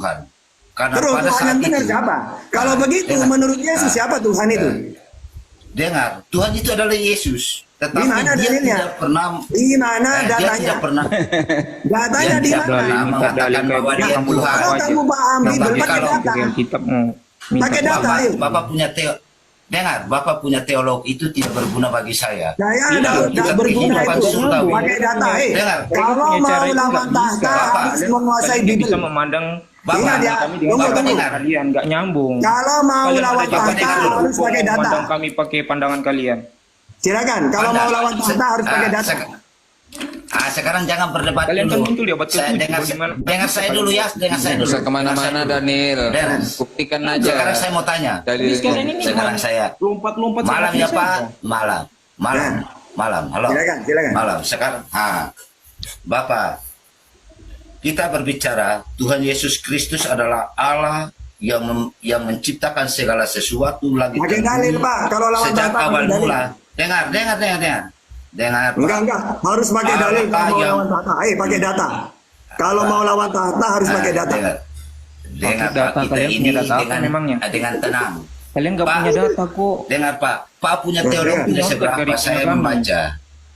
Tuhan. Karena Terus pada Tuhan saat yang benar itu, siapa? Kalau begitu dengar, menurut Yesus siapa Tuhan itu? dengar, Tuhan itu adalah Yesus. Tetapi Di mana dia dalilnya? tidak pernah, Di mana dia datanya? tidak pernah, Datanya dia di tidak mana? pernah mengatakan bahwa dia Kalau Tuhan. kamu paham Bible Tetapi pakai kalau data. kitab mau minta Pakai data, Bapak, ayo. Bapak punya dengar, Bapak punya teolog itu tidak berguna bagi saya. Saya Dalam tidak kita berguna kehidupan itu. surgawi. Pakai data, Dengar, Kalau punya mau cara itu lawan nggak bisa. tahta Bapak, harus menguasai kalian nggak bisa Bible. memandang Bapak, Ingat ya, kami dengan tunggu, pandangan tunggu. kalian nggak nyambung. Kalau mau Kalian lawan ada Bapak tahta dengar dulu. harus pakai data. Memandang kami pakai pandangan kalian. Silakan. Kalau mau lawan tahta harus pakai data. Sekarang jangan berdebat Kalian kan dulu. muncul di abad Saya ke-7, dengar, bagaimana? dengar saya dulu ya, dengar saya Nggak dulu. usah kemana-mana Daniel, Dengar. buktikan aja. Sekarang saya mau tanya. Tapi sekarang ini Sekarang memang saya lompat-lompat malam ya seperti Pak, saya. malam. Halo. Silakan. Malam. Sekarang, Bapak, kita berbicara Tuhan Yesus Kristus adalah Allah yang menciptakan segala sesuatu lagi. Pakai dalil, Pak. Kalau lawan sejak tahta awal pakai dalil. mula. Dengar, Pak. Enggak. Harus pakai dalil kalau mau lawan tahta. Pakai data. Kalau mau lawan tahta harus pakai data. Dengar Pakai data, Pak, kita kalian ini punya data apa memangnya? dengan tenang. Kalian nggak Pak, punya data kok. Dengar Pak punya teolog punya seberapa Dari saya agama. membaca.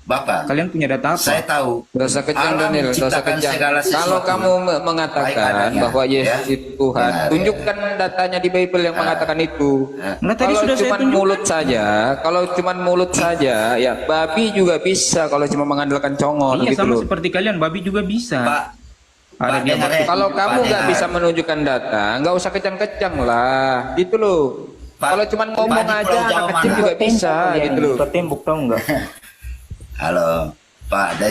Bapak, Kalian punya data apa? saya tahu. Gak usah kejam Allah Daniel, gak usah menciptakan kejam. segala sesuatu. Kalau kamu Baik mengatakan adanya, bahwa Yesus ya. itu Tuhan, Dengar, tunjukkan datanya di Bible yang mengatakan itu. Nah, tadi Kalau sudah saya cuma tunjukkan. mulut saja, ya babi juga bisa kalau cuma mengandalkan congol Iya, gitu sama loh. seperti kalian, babi juga bisa. Pak, Ada dia dengar ya. Kalau kamu Pak, nggak dengar. bisa menunjukkan data, nggak usah kejang-kejang lah, gitu loh. Pak, Kalau cuma ngomong Pak, di aja, Pulau anak Jawa kecil mana? juga bisa, gitu loh. Kita tembok tahu nggak? Halo, Pak,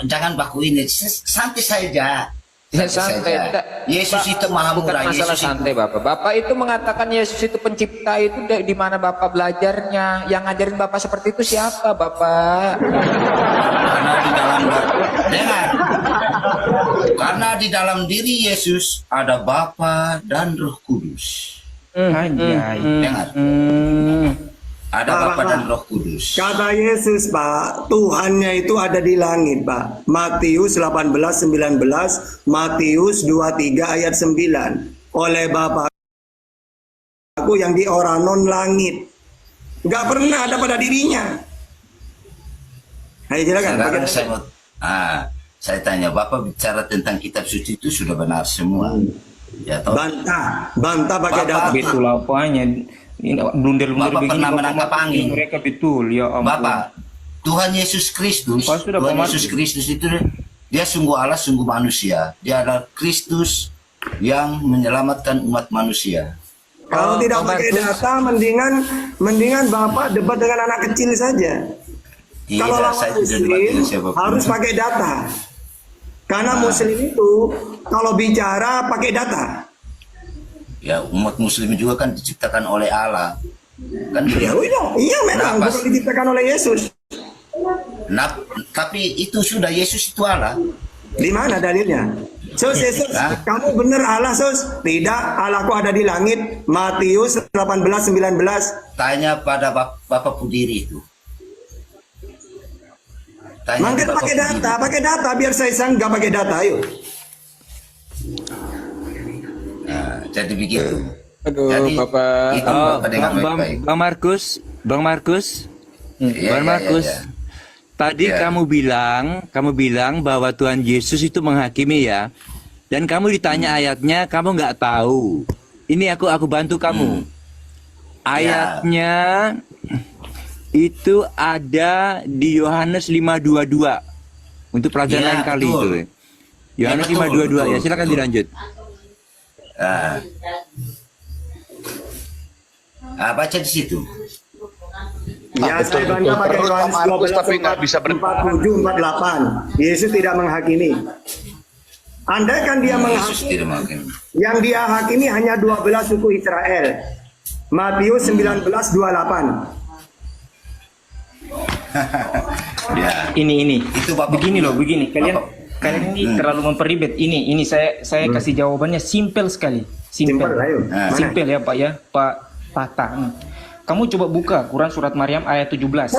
jangan baku ini, santai saja. Ya, santai. saja. Yesus Pak, itu maha bukan murah. masalah Yesus santai Bapak. Bapak itu mengatakan Yesus itu pencipta itu di mana Bapak belajarnya? Yang ngajarin Bapak seperti itu siapa Bapak? Karena di dalam dengar. Karena di dalam diri Yesus ada Bapa dan Roh Kudus. Anjay. Dengar. Ada Pak, Bapa Pak. dan Roh Kudus. Kata Yesus, Pak, Tuhannya itu ada di langit, Pak. Matius 18:19, Matius 23 ayat 9. Oleh Bapakku yang di oranon langit. Nggak pernah ada pada dirinya. Ayo silakan. Sekarang pakai- saya mau, saya tanya, Bapak bicara tentang kitab suci itu sudah benar semua. Ya toh? Bantah pakai Bapak, data. Betul apanya? Ini blunder-blunder Bapak begini. pernah Bapak menangkap mati angin. mereka betul, ya ampun. Bapak, Tuhan Yesus Kristus, Pak, sudah Tuhan mati. Yesus Kristus itu dia sungguh Allah, sungguh manusia. Dia adalah Kristus yang menyelamatkan umat manusia. Kalau tidak Pak pakai Markus. data, mendingan Bapak debat dengan anak kecil saja. Kalau Tidak, lawan saya tidak debat Muslim dengan siapapun. harus pakai data. Karena Muslim itu kalau bicara pakai data. Ya, umat Muslim juga kan diciptakan oleh Allah. Kan Ya, begitu. iya memang Kenapa? bukan diciptakan oleh Yesus. Nah, tapi itu sudah Yesus itu Allah. Di mana dalilnya? Yesus, Hah? kamu benar Allah, Tidak, Allahku ada di langit. Matius 18:19. Tanya pada Bapak Pudiri itu. Tanya Mangkat Bapak pakai data biar saya sanggah pakai data, ayo. Nah, jadi begitu. Aduh, Jadi, Bapak. itu Bapak dengar baik-baik. Bang Markus, Iya, Bang iya, Markus. iya. Tadi Ya. kamu bilang bahwa Tuhan Yesus itu menghakimi ya. Dan kamu ditanya ayatnya, kamu nggak tahu. Ini aku bantu kamu. Ayatnya itu ada di Yohanes 5:22 untuk pelajaran Ya, lain kali betul. itu. Yohanes Ya, betul, 5:22 ya, betul, silakan betul. dilanjut. Baca di situ. Ya, saya bantah pakai Terus Pak Yohanes Markus 12, tapi nggak bisa bertahan. 47, 48. Yesus tidak menghakimi. Andaikan dia Yesus menghakimi, tidak mungkin. yang dia hakimi hanya 12 suku Israel. Matius 19:28. Ya. Ini. Itu Bapak Begini punya. loh, begini. Kalian ini terlalu memperibet. Ini saya kasih jawabannya simpel sekali. Simpel, ayo. Mana? Simpel ya Pak ya, Pak Tata. Kamu coba buka Quran surat Maryam ayat 17.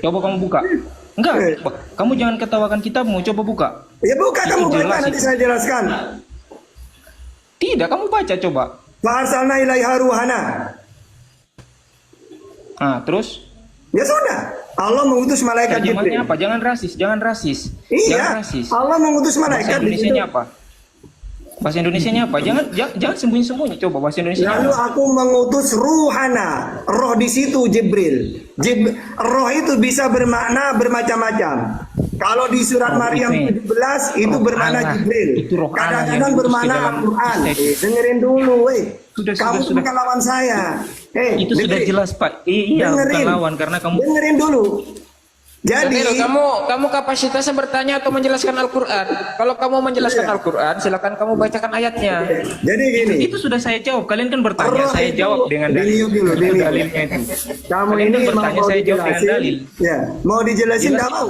Coba kamu buka. Enggak, kamu jangan ketawakan kitabmu, coba buka. Ya buka, Itu kamu baca jelas nanti itu. saya jelaskan. Tidak, kamu baca coba. Fa'arsalna ilaiha ruhana. Nah, terus Ya sudah, Allah mengutus malaikat terjemahannya Jibril. apa? Jangan rasis, jangan rasis. Jangan Iya, rasis. Allah mengutus Bahasa malaikat di situ. Indonesianya apa? Bahasa Indonesianya apa? Jangan sembunyi-sembunyi. Coba bahasa Indonesia. Lalu aku mengutus ruhana, roh di situ Jibril. Roh itu bisa bermakna bermacam-macam. Kalau di surat Roh Maryam itu. 17 itu Roh bermakna Allah. Jibril. Itu roh Allah Kadang-kadang yang diutus bermakna ke dalam Al-Quran. Kristen. Dengerin dulu, Sudah, kamu sudah. bukan lawan saya. Itu sudah dengerin. jelas, Pak. Iya, bukan Dengerin. lawan karena kamu Dengerin dulu. Jadi Daniel, kamu kapasitasnya bertanya atau menjelaskan Al-Quran? Kalau kamu menjelaskan Iya. Al-Quran, silakan kamu bacakan ayatnya. jadi gini. itu sudah saya jawab. Kalian kan bertanya, Roh saya itu- jawab dengan dalil. Dulu. Dalilnya itu. Kamu Kalian ini kan bertanya, mau saya jawab dengan dijelasin? dalil. Ya, mau dijelasin Jelas. nggak mau.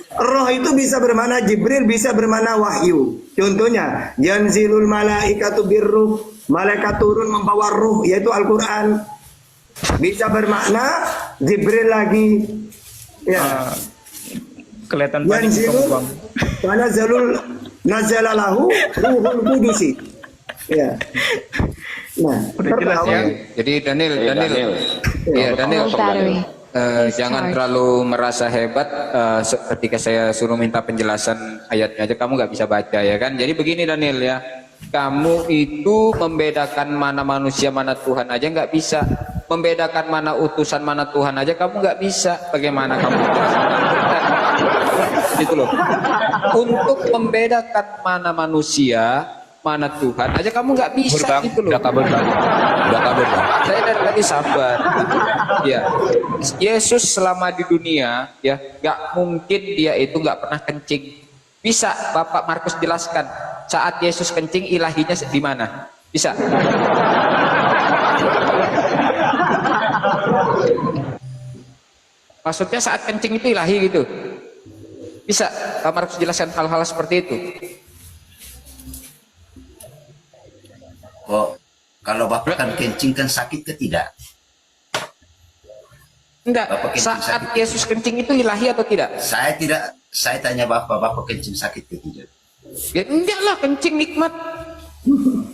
Roh itu bisa bermana Jibril, bisa bermana wahyu. Contohnya, yanzilul malaikatu birruh, malaikat turun membawa ruh, yaitu Al-Quran. Bisa bermakna Jibril lagi. Ya. Kelihatan panik kamu, Yanzilul Bang. karena zalul nazalalahu ruhul kudusi. Ya. Nah, Udah jelas pertama, ya. Jadi Daniel, iya Daniel, Battery. jangan terlalu merasa hebat ketika saya suruh minta penjelasan ayatnya aja kamu nggak bisa baca ya kan. Jadi begini Daniel ya, kamu itu membedakan mana manusia mana Tuhan aja nggak bisa, membedakan mana utusan mana Tuhan aja kamu nggak bisa. Bagaimana kamu menjelaskan Al-Quran? Gitu loh. Untuk membedakan mana manusia mana Tuhan aja kamu nggak bisa gitu loh. Udah kabur bang. Saya dari tadi sabar. Ya, Yesus selama di dunia ya nggak mungkin dia itu nggak pernah kencing. Bisa Bapak Markus jelaskan saat Yesus kencing ilahinya di mana? Bisa. Maksudnya saat kencing itu ilahi gitu. Bisa Pak Markus jelaskan hal-hal seperti itu. Kok kalau bapak kan kencing kan sakit ke tidak? Enggak, Bapak kencing saat sakit. Yesus kencing itu ilahi atau tidak? Saya tidak. Saya tanya bapak kencing sakit ke tidak? Ya, enggak lah, kencing nikmat.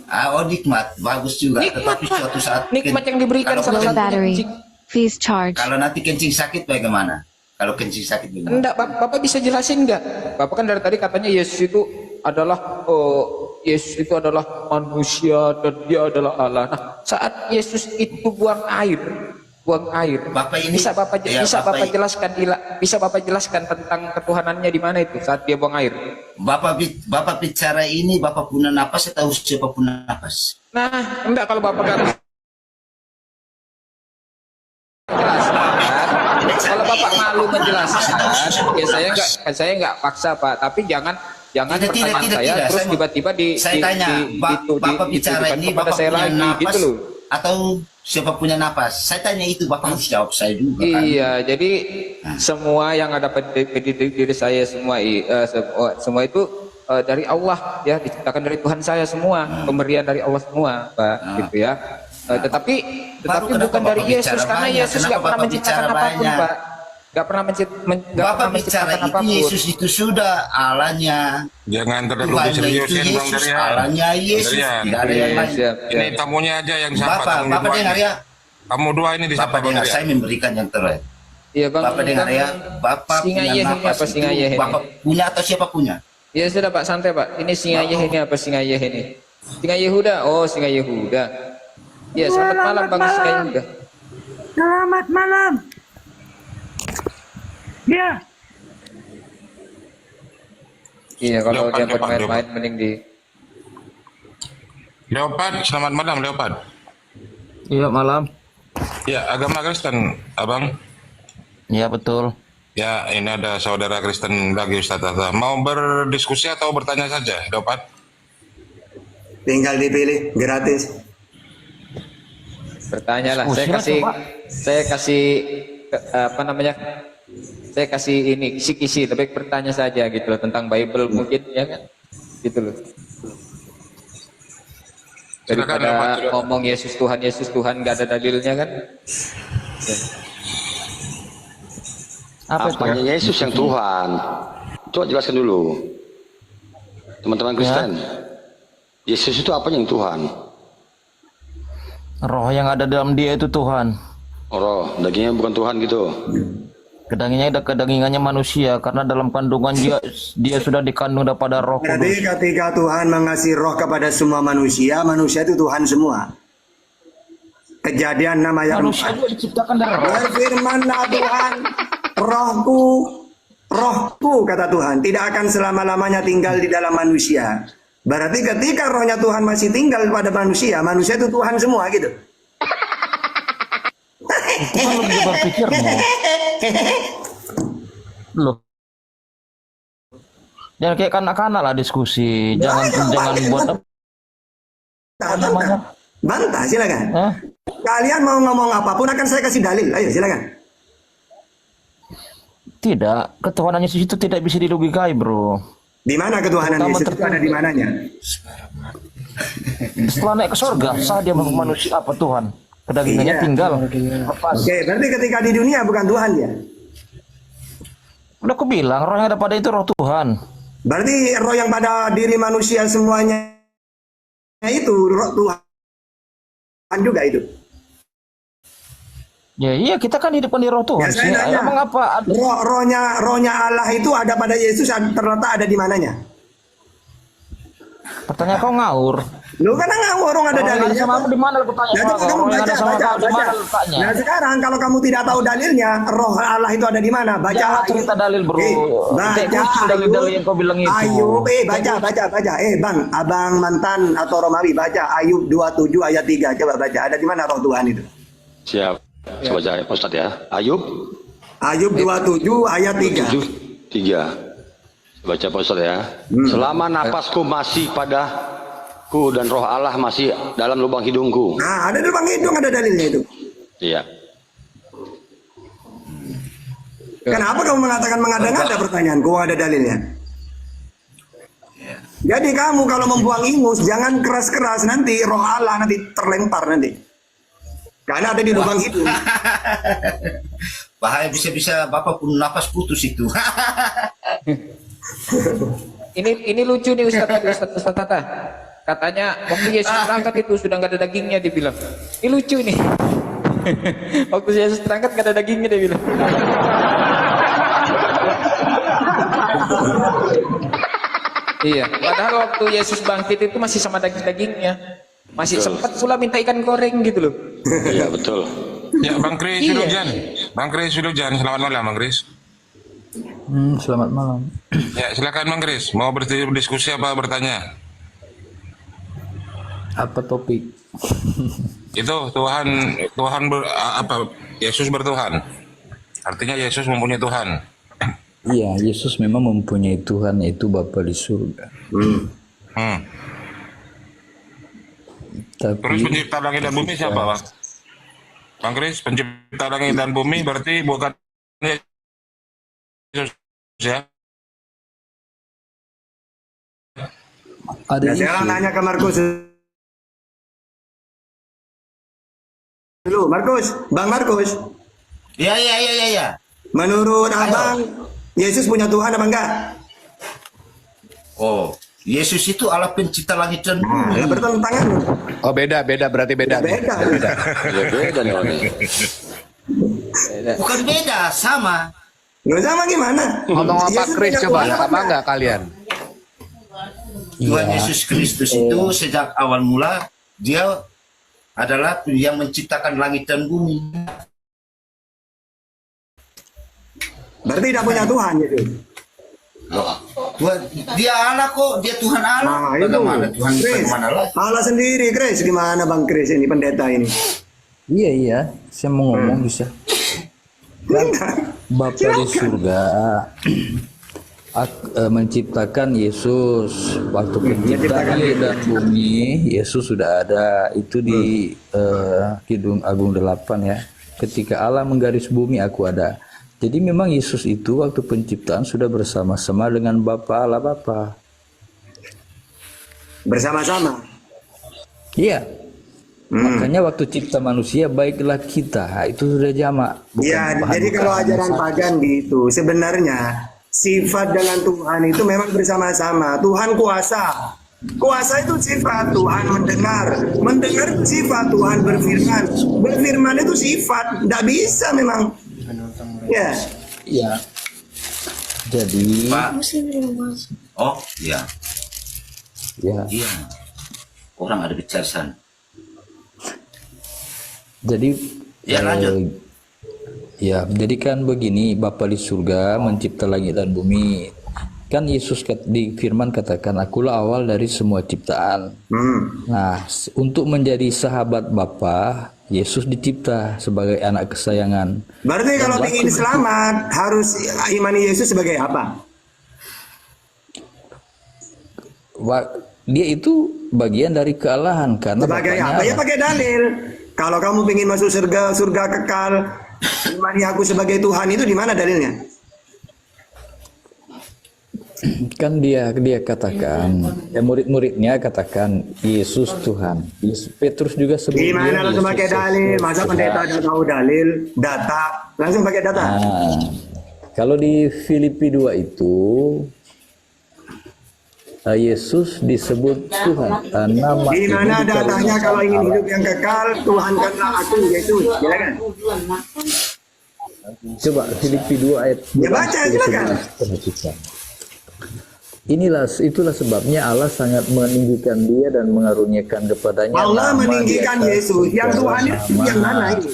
Oh nikmat, bagus juga. Nikmat, Tetapi Pak. suatu saat Nikmat yang diberikan kalau, salah Low satu battery. kencing. Please charge. kalau nanti kencing sakit bagaimana? Kalau kencing sakit bagaimana? Enggak, Bapak bisa jelasin enggak? Bapak kan dari tadi katanya Yesus itu adalah manusia dan dia adalah Allah. Nah, saat Yesus itu buang air. Bapak ini- bisa Bapak ya, bisa Bapak Bapak jelaskan bisa Bapak jelaskan tentang ketuhanannya di mana itu saat dia buang air. Bapak bicara ini, bapak punya napas, saya tahu siapa punya napas. Nah, enggak kalau Bapak enggak jelaskan. Kalau Bapak malu menjelaskan, ya saya enggak paksa Pak, tapi jangan pertanyaan saya terus Saya tiba-tiba saya tanya, bapak bicara ini, kepada bapak saya punya lagi napas gitu loh. atau siapa punya napas? Saya tanya itu, bapak harus jawab saya juga kan? Iya, jadi semua yang ada pada diri saya semua itu dari Allah ya, diciptakan dari Tuhan saya semua, pemberian dari Allah semua, Pak, gitu ya. Tetapi Baru kenapa bukan dari Bapak Yesus bicara karena banyak? Yesus Kenapa nggak pernah Bapak menciptakan bicara apapun, banyak? Pak. Nggak pernah Bapak bicara menciptakan itu apapun. Yesus itu sudah Allahnya. Jangan terlalu Tuhannya itu diseriusin Bang Yesus, Darian. Allahnya Yesus, Darian. tidak ada yang Iya, lain. siap, Ini siap. tamunya aja yang sapa. Bapak tamu Bapak dua dengar ini. ya, Kamu dua ini disapa Bapak Bang dengar, Darian. saya memberikan yang terbaik. Iya, Bang. Bapak dengar ya, Bapak Singa punya Yeh ini napas apa singa Yeh itu, ini? Bapak punya atau siapa punya? Ya sudah Pak, santai Pak. Ini singa Yeh ini apa singa Yeh ini? Singa Yehuda. Oh, singa Yehuda. Ya, selamat malam Bang Singa Yehuda. Selamat malam. Ya, Iya, kalau Leopard, dia Leopard, bermain-main Leopard. mending di Leopard, selamat malam Leopard. Iya malam. Ya, agama Kristen, Abang. Iya betul. Ya, ini ada saudara Kristen lagi Ustaz Tata. Mau berdiskusi atau bertanya saja, Leopard? tinggal dipilih gratis. bertanya lah. Saya kasih apa namanya? Saya kasih ini kisi-kisi, tapi bertanya saja gitu loh tentang Bible mungkin ya kan? Gitu loh. Silakan, Daripada Leopard. ngomong Yesus Tuhan nggak ada dalilnya kan? Ya. Apanya Yesus yang Tuhan? Coba jelaskan dulu, teman-teman Kristen. Yesus itu apanya yang Tuhan? Roh yang ada dalam dia itu Tuhan. Roh, dagingnya bukan Tuhan gitu. Kedagingannya manusia karena dalam kandungan dia sudah dikandung daripada Roh Jadi Kudus. ketika Tuhan mengasih roh kepada semua manusia, manusia itu Tuhan semua. Kejadian 6 ayat Manusia 4. juga diciptakan dari roh. Berfirmanlah Tuhan, rohku kata Tuhan, tidak akan selama-lamanya tinggal di dalam manusia. Berarti ketika rohnya Tuhan masih tinggal pada manusia, manusia itu Tuhan semua gitu. Tuhan lebih berpikir loh. Jangan kayak kanak-kanak lah diskusi. Jangan buat apa namanya. Bantah, silakan. Hah? Kalian mau ngomong apapun akan saya kasih dalil. Ayo silakan. Tidak, ketuhanan Yesus itu tidak bisa dilogikai, bro. Di mana ketuhanan Pertama Yesus itu ada di mananya? Setelah naik ke surga, sah dia manusia apa Tuhan? Kedagingannya Iya. tinggal. Lepas. Oke, berarti ketika di dunia bukan Tuhan ya? Udah aku bilang, roh yang ada pada itu roh Tuhan. Berarti roh yang pada diri manusia semuanya itu roh Tuhan juga itu. Ya iya, kita kan hidup di roh Tuhan. Ya, saya sih. nanya. Emang apa? Rohnya Allah itu ada pada Yesus, terletak ada di mananya? Pertanyaan kau ngawur. Lu kan ngawur, orang ada Roh yang ada dalilnya. sama aku di mana lu tanya? Nah, coba kamu Roh yang ada sama kau di mana letaknya? Nah sekarang kalau kamu tidak tahu dalilnya, roh Allah itu ada di mana? Baca Jangan Ayub. cerita dalil, bro. Baca dalil-dalil yang kau bilang itu. Ayub, baca. Bang, abang mantan atau Romawi, baca Ayub 27 ayat 3. Coba baca, ada di mana roh Tuhan itu? Siap. Saya baca Pak Ustadz ya. Ayub Ayub 27 ayat 3. 3. Baca Pak Ustadz ya. Selama napasku masih padaku dan roh Allah masih dalam lubang hidungku. Nah, ada di lubang hidung, ada dalilnya itu. Iya. Kenapa kamu mengatakan mengada-ngada pertanyaanku ada dalilnya? Jadi kamu kalau membuang ingus jangan keras-keras, nanti roh Allah nanti terlempar nanti. Karena ada di lubang hidung. Bahaya, bisa-bisa Bapak pun napas putus itu. Ini lucu nih Ustaz Tata. Katanya waktu Yesus berangkat itu sudah nggak ada dagingnya, dia bilang. Ini lucu nih. Waktu Yesus berangkat nggak ada dagingnya, dia bilang. Iya, padahal waktu Yesus bangkit itu masih sama daging-dagingnya. Masih sempat pula minta ikan goreng gitu loh. Iya betul. Ya, Bang Kris Wilujan. Bang Kris Wilujan, selamat malam Bang Kris. Selamat malam. Ya, silakan Bang Kris. Mau berdiskusi apa bertanya? Apa topik? Itu Yesus bertuhan. Artinya Yesus mempunyai Tuhan. Iya, Yesus memang mempunyai Tuhan, yaitu Bapa di surga. Terus Tapi pencipta langit dan bumi siapa, Bang? Bang Kris, pencipta langit dan bumi berarti bukan Yesus ya? ada Nah, sekarang Yesus. nanya ke Markus dulu. Bang Markus, Ya. menurut abang Yesus punya Tuhan apa enggak? Oh, Yesus itu Allah pencipta langit dan bumi. Nah, bertentangan. Oh beda berarti beda. Beda. Ya beda nih orang ini. Bukan beda, sama. Nggak sama gimana? Ngomong apa Yesus Kris punya coba, Tuhan apa sama enggak? nggak kalian? Tuhan Yesus Kristus itu sejak awal mula dia adalah yang menciptakan langit dan bumi. Berarti tidak punya Tuhan gitu. Tuhan, dia Allah kok, dia Tuhan Allah. Nah, itu. Bagaimana Tuhan Chris, bagaimana Allah? Allah sendiri, Chris. Gimana Bang Chris ini pendeta ini? Iya, saya mau ngomong bisa. Bapa di surga menciptakan Yesus. Waktu penciptaan langit dan bumi, Yesus sudah ada. Itu di Kidung Agung 8 ya. Ketika Allah menggaris bumi, aku ada. Jadi memang Yesus itu waktu penciptaan sudah bersama-sama dengan Bapa Allah Bapa. Bersama-sama. Iya. Makanya waktu cipta manusia baiklah kita, itu sudah jamak. Iya, jadi kalau ajaran pagan gitu, sebenarnya sifat dengan Tuhan itu memang bersama-sama. Tuhan kuasa Kuasa itu sifat, Tuhan mendengar. Mendengar itu sifat, Tuhan berfirman. Berfirman itu sifat, tidak bisa memang. Ya. Ya. Jadi, Pak. Oh, iya. ya. Iya. Orang ada kecerdasan. Jadi, Ya, lanjut. ya, jadi kan begini, Bapa di surga mencipta langit dan bumi. Kan Yesus di firman katakan, akulah awal dari semua ciptaan. Nah, untuk menjadi sahabat Bapa, Yesus dicipta sebagai anak kesayangan. Berarti kalau ingin selamat, harus imani Yesus sebagai apa? Dia itu bagian dari kealahan karena Sebagai Bapaknya apa? Ya Allah. pakai dalil. Kalau kamu ingin masuk surga kekal, imani aku sebagai Tuhan, itu di mana dalilnya? Kan dia katakan, ya murid-muridnya katakan Yesus Tuhan. Petrus juga sebut dia Gimana langsung pakai dalil? Masa pendeta tidak tahu dalil, data, langsung pakai data. Nah, kalau di Filipi 2 itu Yesus disebut Tuhan. Nama Di itu mana dikarenakan datanya kalau ingin Allah. hidup yang kekal, Tuhan kanlah aku Yesus, silakan. Coba Filipi 2 ayat Ya, baca, 11, silakan. perhatikan. Itulah sebabnya Allah sangat meninggikan dia dan mengaruniakan kepadanya Allah nama meninggikan di atas Yesus. Yang segala Tuhan itu nama. yang mana ini?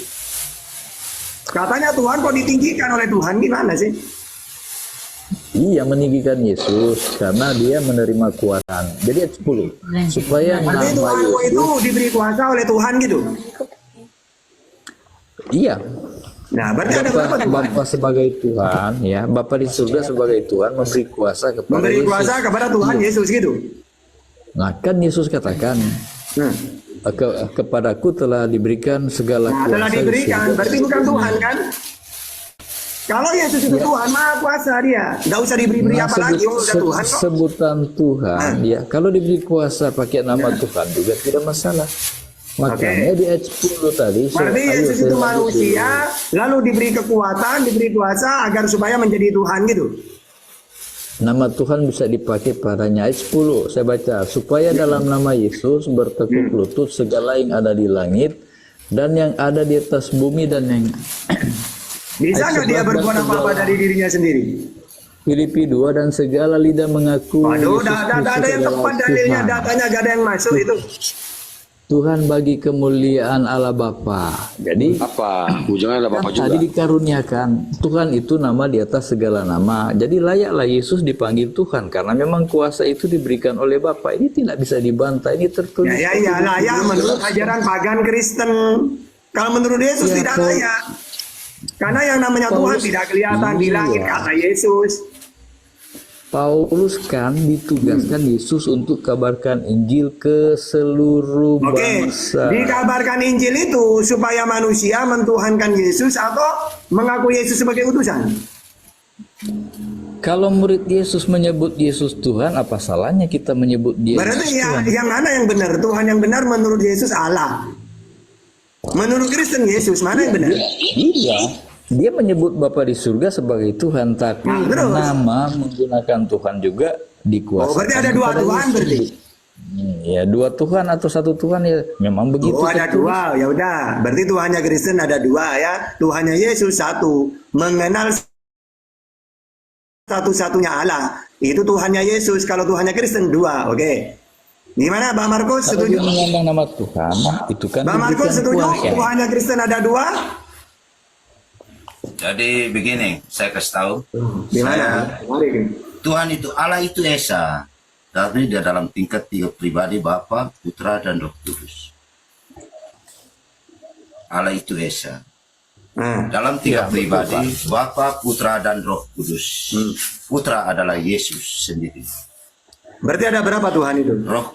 Katanya Tuhan kok ditinggikan oleh Tuhan, gimana sih? Iya, meninggikan Yesus karena dia menerima kuasaan. Jadi ayat 10, supaya nama Berarti Tuhan itu Yesus, diberi kuasa oleh Tuhan gitu. iya, Nah, berarti ada berapa Tuhan? Bapa sebagai Tuhan, ya, Bapa di surga sebagai Tuhan memberi kuasa kepada Memberi Yesus. kuasa kepada Tuhan Yesus gitu. Nah, kan Yesus katakan, Nah, kepadaku telah diberikan segala kuasa. telah di diberikan, surga. berarti bukan Tuhan kan? Kalau Yesus itu Tuhan, maha kuasa dia. Nggak usah diberi-beri Nah, apa lagi, oh, udah Tuhan kok. sebutan Tuhan, ya, kalau diberi kuasa pakai nama Tuhan juga tidak masalah. Makanya di ayat 10 tadi, Berarti Yesus itu manusia, lalu diberi kekuatan, diberi kuasa agar supaya menjadi Tuhan gitu. nama Tuhan bisa dipakai padanya. Ayat 10 saya baca, supaya dalam nama Yesus bertekuk lutut segala yang ada di langit dan yang ada di atas bumi dan yang Bisa nggak dia berbuat apa-apa dari dirinya sendiri? Filipi 2 dan segala lidah mengaku Waduh, Yesus ada Kristus yang adalah tepat dalilnya, Tuhan. datanya gak ada yang masuk itu. Tuhan bagi kemuliaan Allah Bapa. Jadi Apa? Ujungnya ada Bapak juga. tadi dikaruniakan Tuhan itu nama di atas segala nama. Jadi layaklah Yesus dipanggil Tuhan karena memang kuasa itu diberikan oleh Bapa. Ini tidak bisa dibantah. Ini tertulis. Ya layak menurut ajaran pagan Kristen. Kalau menurut Yesus Ya, tidak Paul- layak. Karena yang namanya Tuhan Paulus- tidak kelihatan di Iya. langit, kata Yesus. Paulus kan ditugaskan Yesus untuk kabarkan Injil ke seluruh Oke, bangsa. dikabarkan Injil itu supaya manusia mentuhankan Yesus atau mengaku Yesus sebagai utusan. Kalau murid Yesus menyebut Yesus Tuhan, apa salahnya kita menyebut dia Berarti Yesus Tuhan? yang mana yang benar? Tuhan yang benar menurut Yesus Allah. Menurut Kristen Yesus mana yang benar? Iya. Dia menyebut Bapa di surga sebagai Tuhan, tapi Nah, terus? nama menggunakan Tuhan juga dikuasai. Oh, berarti ada dua Tuhan berarti. Ya, dua Tuhan atau satu Tuhan ya memang begitu. Oh, ada tertulis. dua. Ya udah, berarti Tuhannya Kristen ada dua ya. Tuhannya Yesus satu. Mengenal satu-satunya Allah. Itu Tuhannya Yesus. Kalau Tuhannya Kristen dua. Oke. Gimana Bang Markus, Kalau setuju? dia menyandang nama Tuhan, itu kan Bang Markus diberikan setuju? kuasa. Tuhannya Kristen ada dua? Jadi begini, saya kasih tahu. Gimana? Tuhan itu Allah itu Esa. Tapi dia dalam tingkat tiga pribadi, Bapa, Putra, dan Roh Kudus. Allah itu Esa. Dalam tiga pribadi, Bapa, Putra, dan Roh Kudus. Putra adalah Yesus sendiri. Berarti ada berapa Tuhan itu? Roh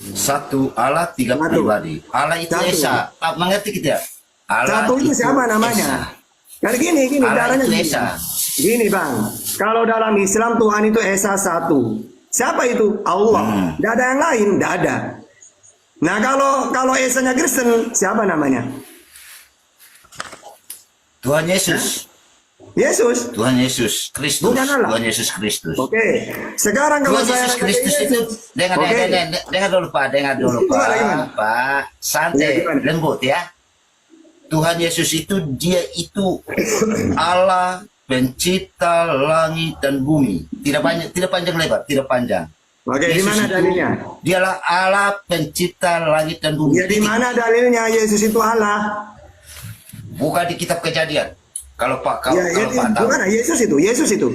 satu Allah tiga Satu. pribadi. Allah itu Satu. Esa. Mengerti kita? Allah Satu itu siapa namanya? Karena gini, Allah caranya itu gini. Esa. Gini Bang, kalau dalam Islam Tuhan itu Esa satu. Siapa itu? Allah. Tidak ada yang lain, tidak ada. Nah kalau Esanya Kristen, siapa namanya? Tuhan Yesus. Yesus. Tuhan Yesus Kristus. Bukan Allah. Tuhan Yesus Kristus. Oke. Sekarang kalau Tuhan saya Yesus nanya ke Kristus Yesus. itu dengar dulu Pak, Gimana, gimana? Pak, santai, Ya, gimana? lembut ya. Tuhan Yesus itu dia itu Allah pencipta langit dan bumi. Tidak panjang lebar, tidak panjang. Oke, di Yesus mana itu, dalilnya? Dialah Allah pencipta langit dan bumi. Ya di mana dalilnya Yesus itu Allah? Buka di kitab Kejadian. Kalau Pak Ya, kalau Pak tahu. gimana Yesus itu? Yesus itu.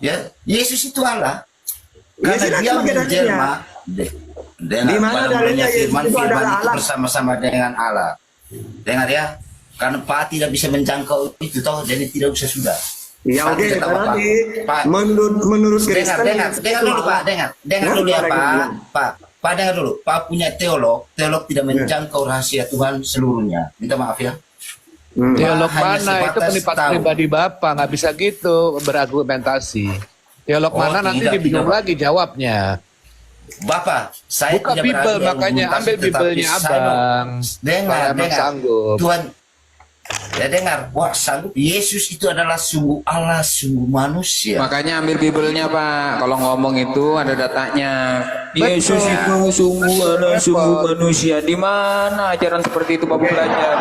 Ya, Yesus itu Allah. Karena Yesus dia pakai dalilnya. menjelma dengan Di mana dalilnya Yesus firman itu adalah itu Allah? bersama-sama dengan Allah. Dengar ya. Karena Pak tidak bisa menjangkau itu toh, jadi tidak usah sudah. Ya Pak oke, tidak tahu apa. berarti Pak, menurut Kristen dengar dulu Pak, dengar dulu ya Pak, dengar dulu. Pak punya teolog tidak menjangkau rahasia Tuhan seluruhnya. Minta maaf ya. Teolog Hanya mana itu sebatas pendapat tahu. pribadi Bapak, nggak bisa gitu berargumentasi. Teolog Oh, mana nanti tidak, dibingung tidak. lagi jawabnya. Bapak, saya Buka tidak Bible, berani makanya argumentasi, ambil tetapi Bible-nya saya Abang. mau- Dengar, Kalau emang sanggup. Tuhan, ya dengar, wah sanggup. Yesus itu adalah sungguh Allah, sungguh manusia. Makanya ambil Bible-nya Pak. Kalau ngomong itu ada datanya. Betul. Yesus itu sungguh Allah, sungguh manusia. Di mana ajaran seperti itu Bapak belajar?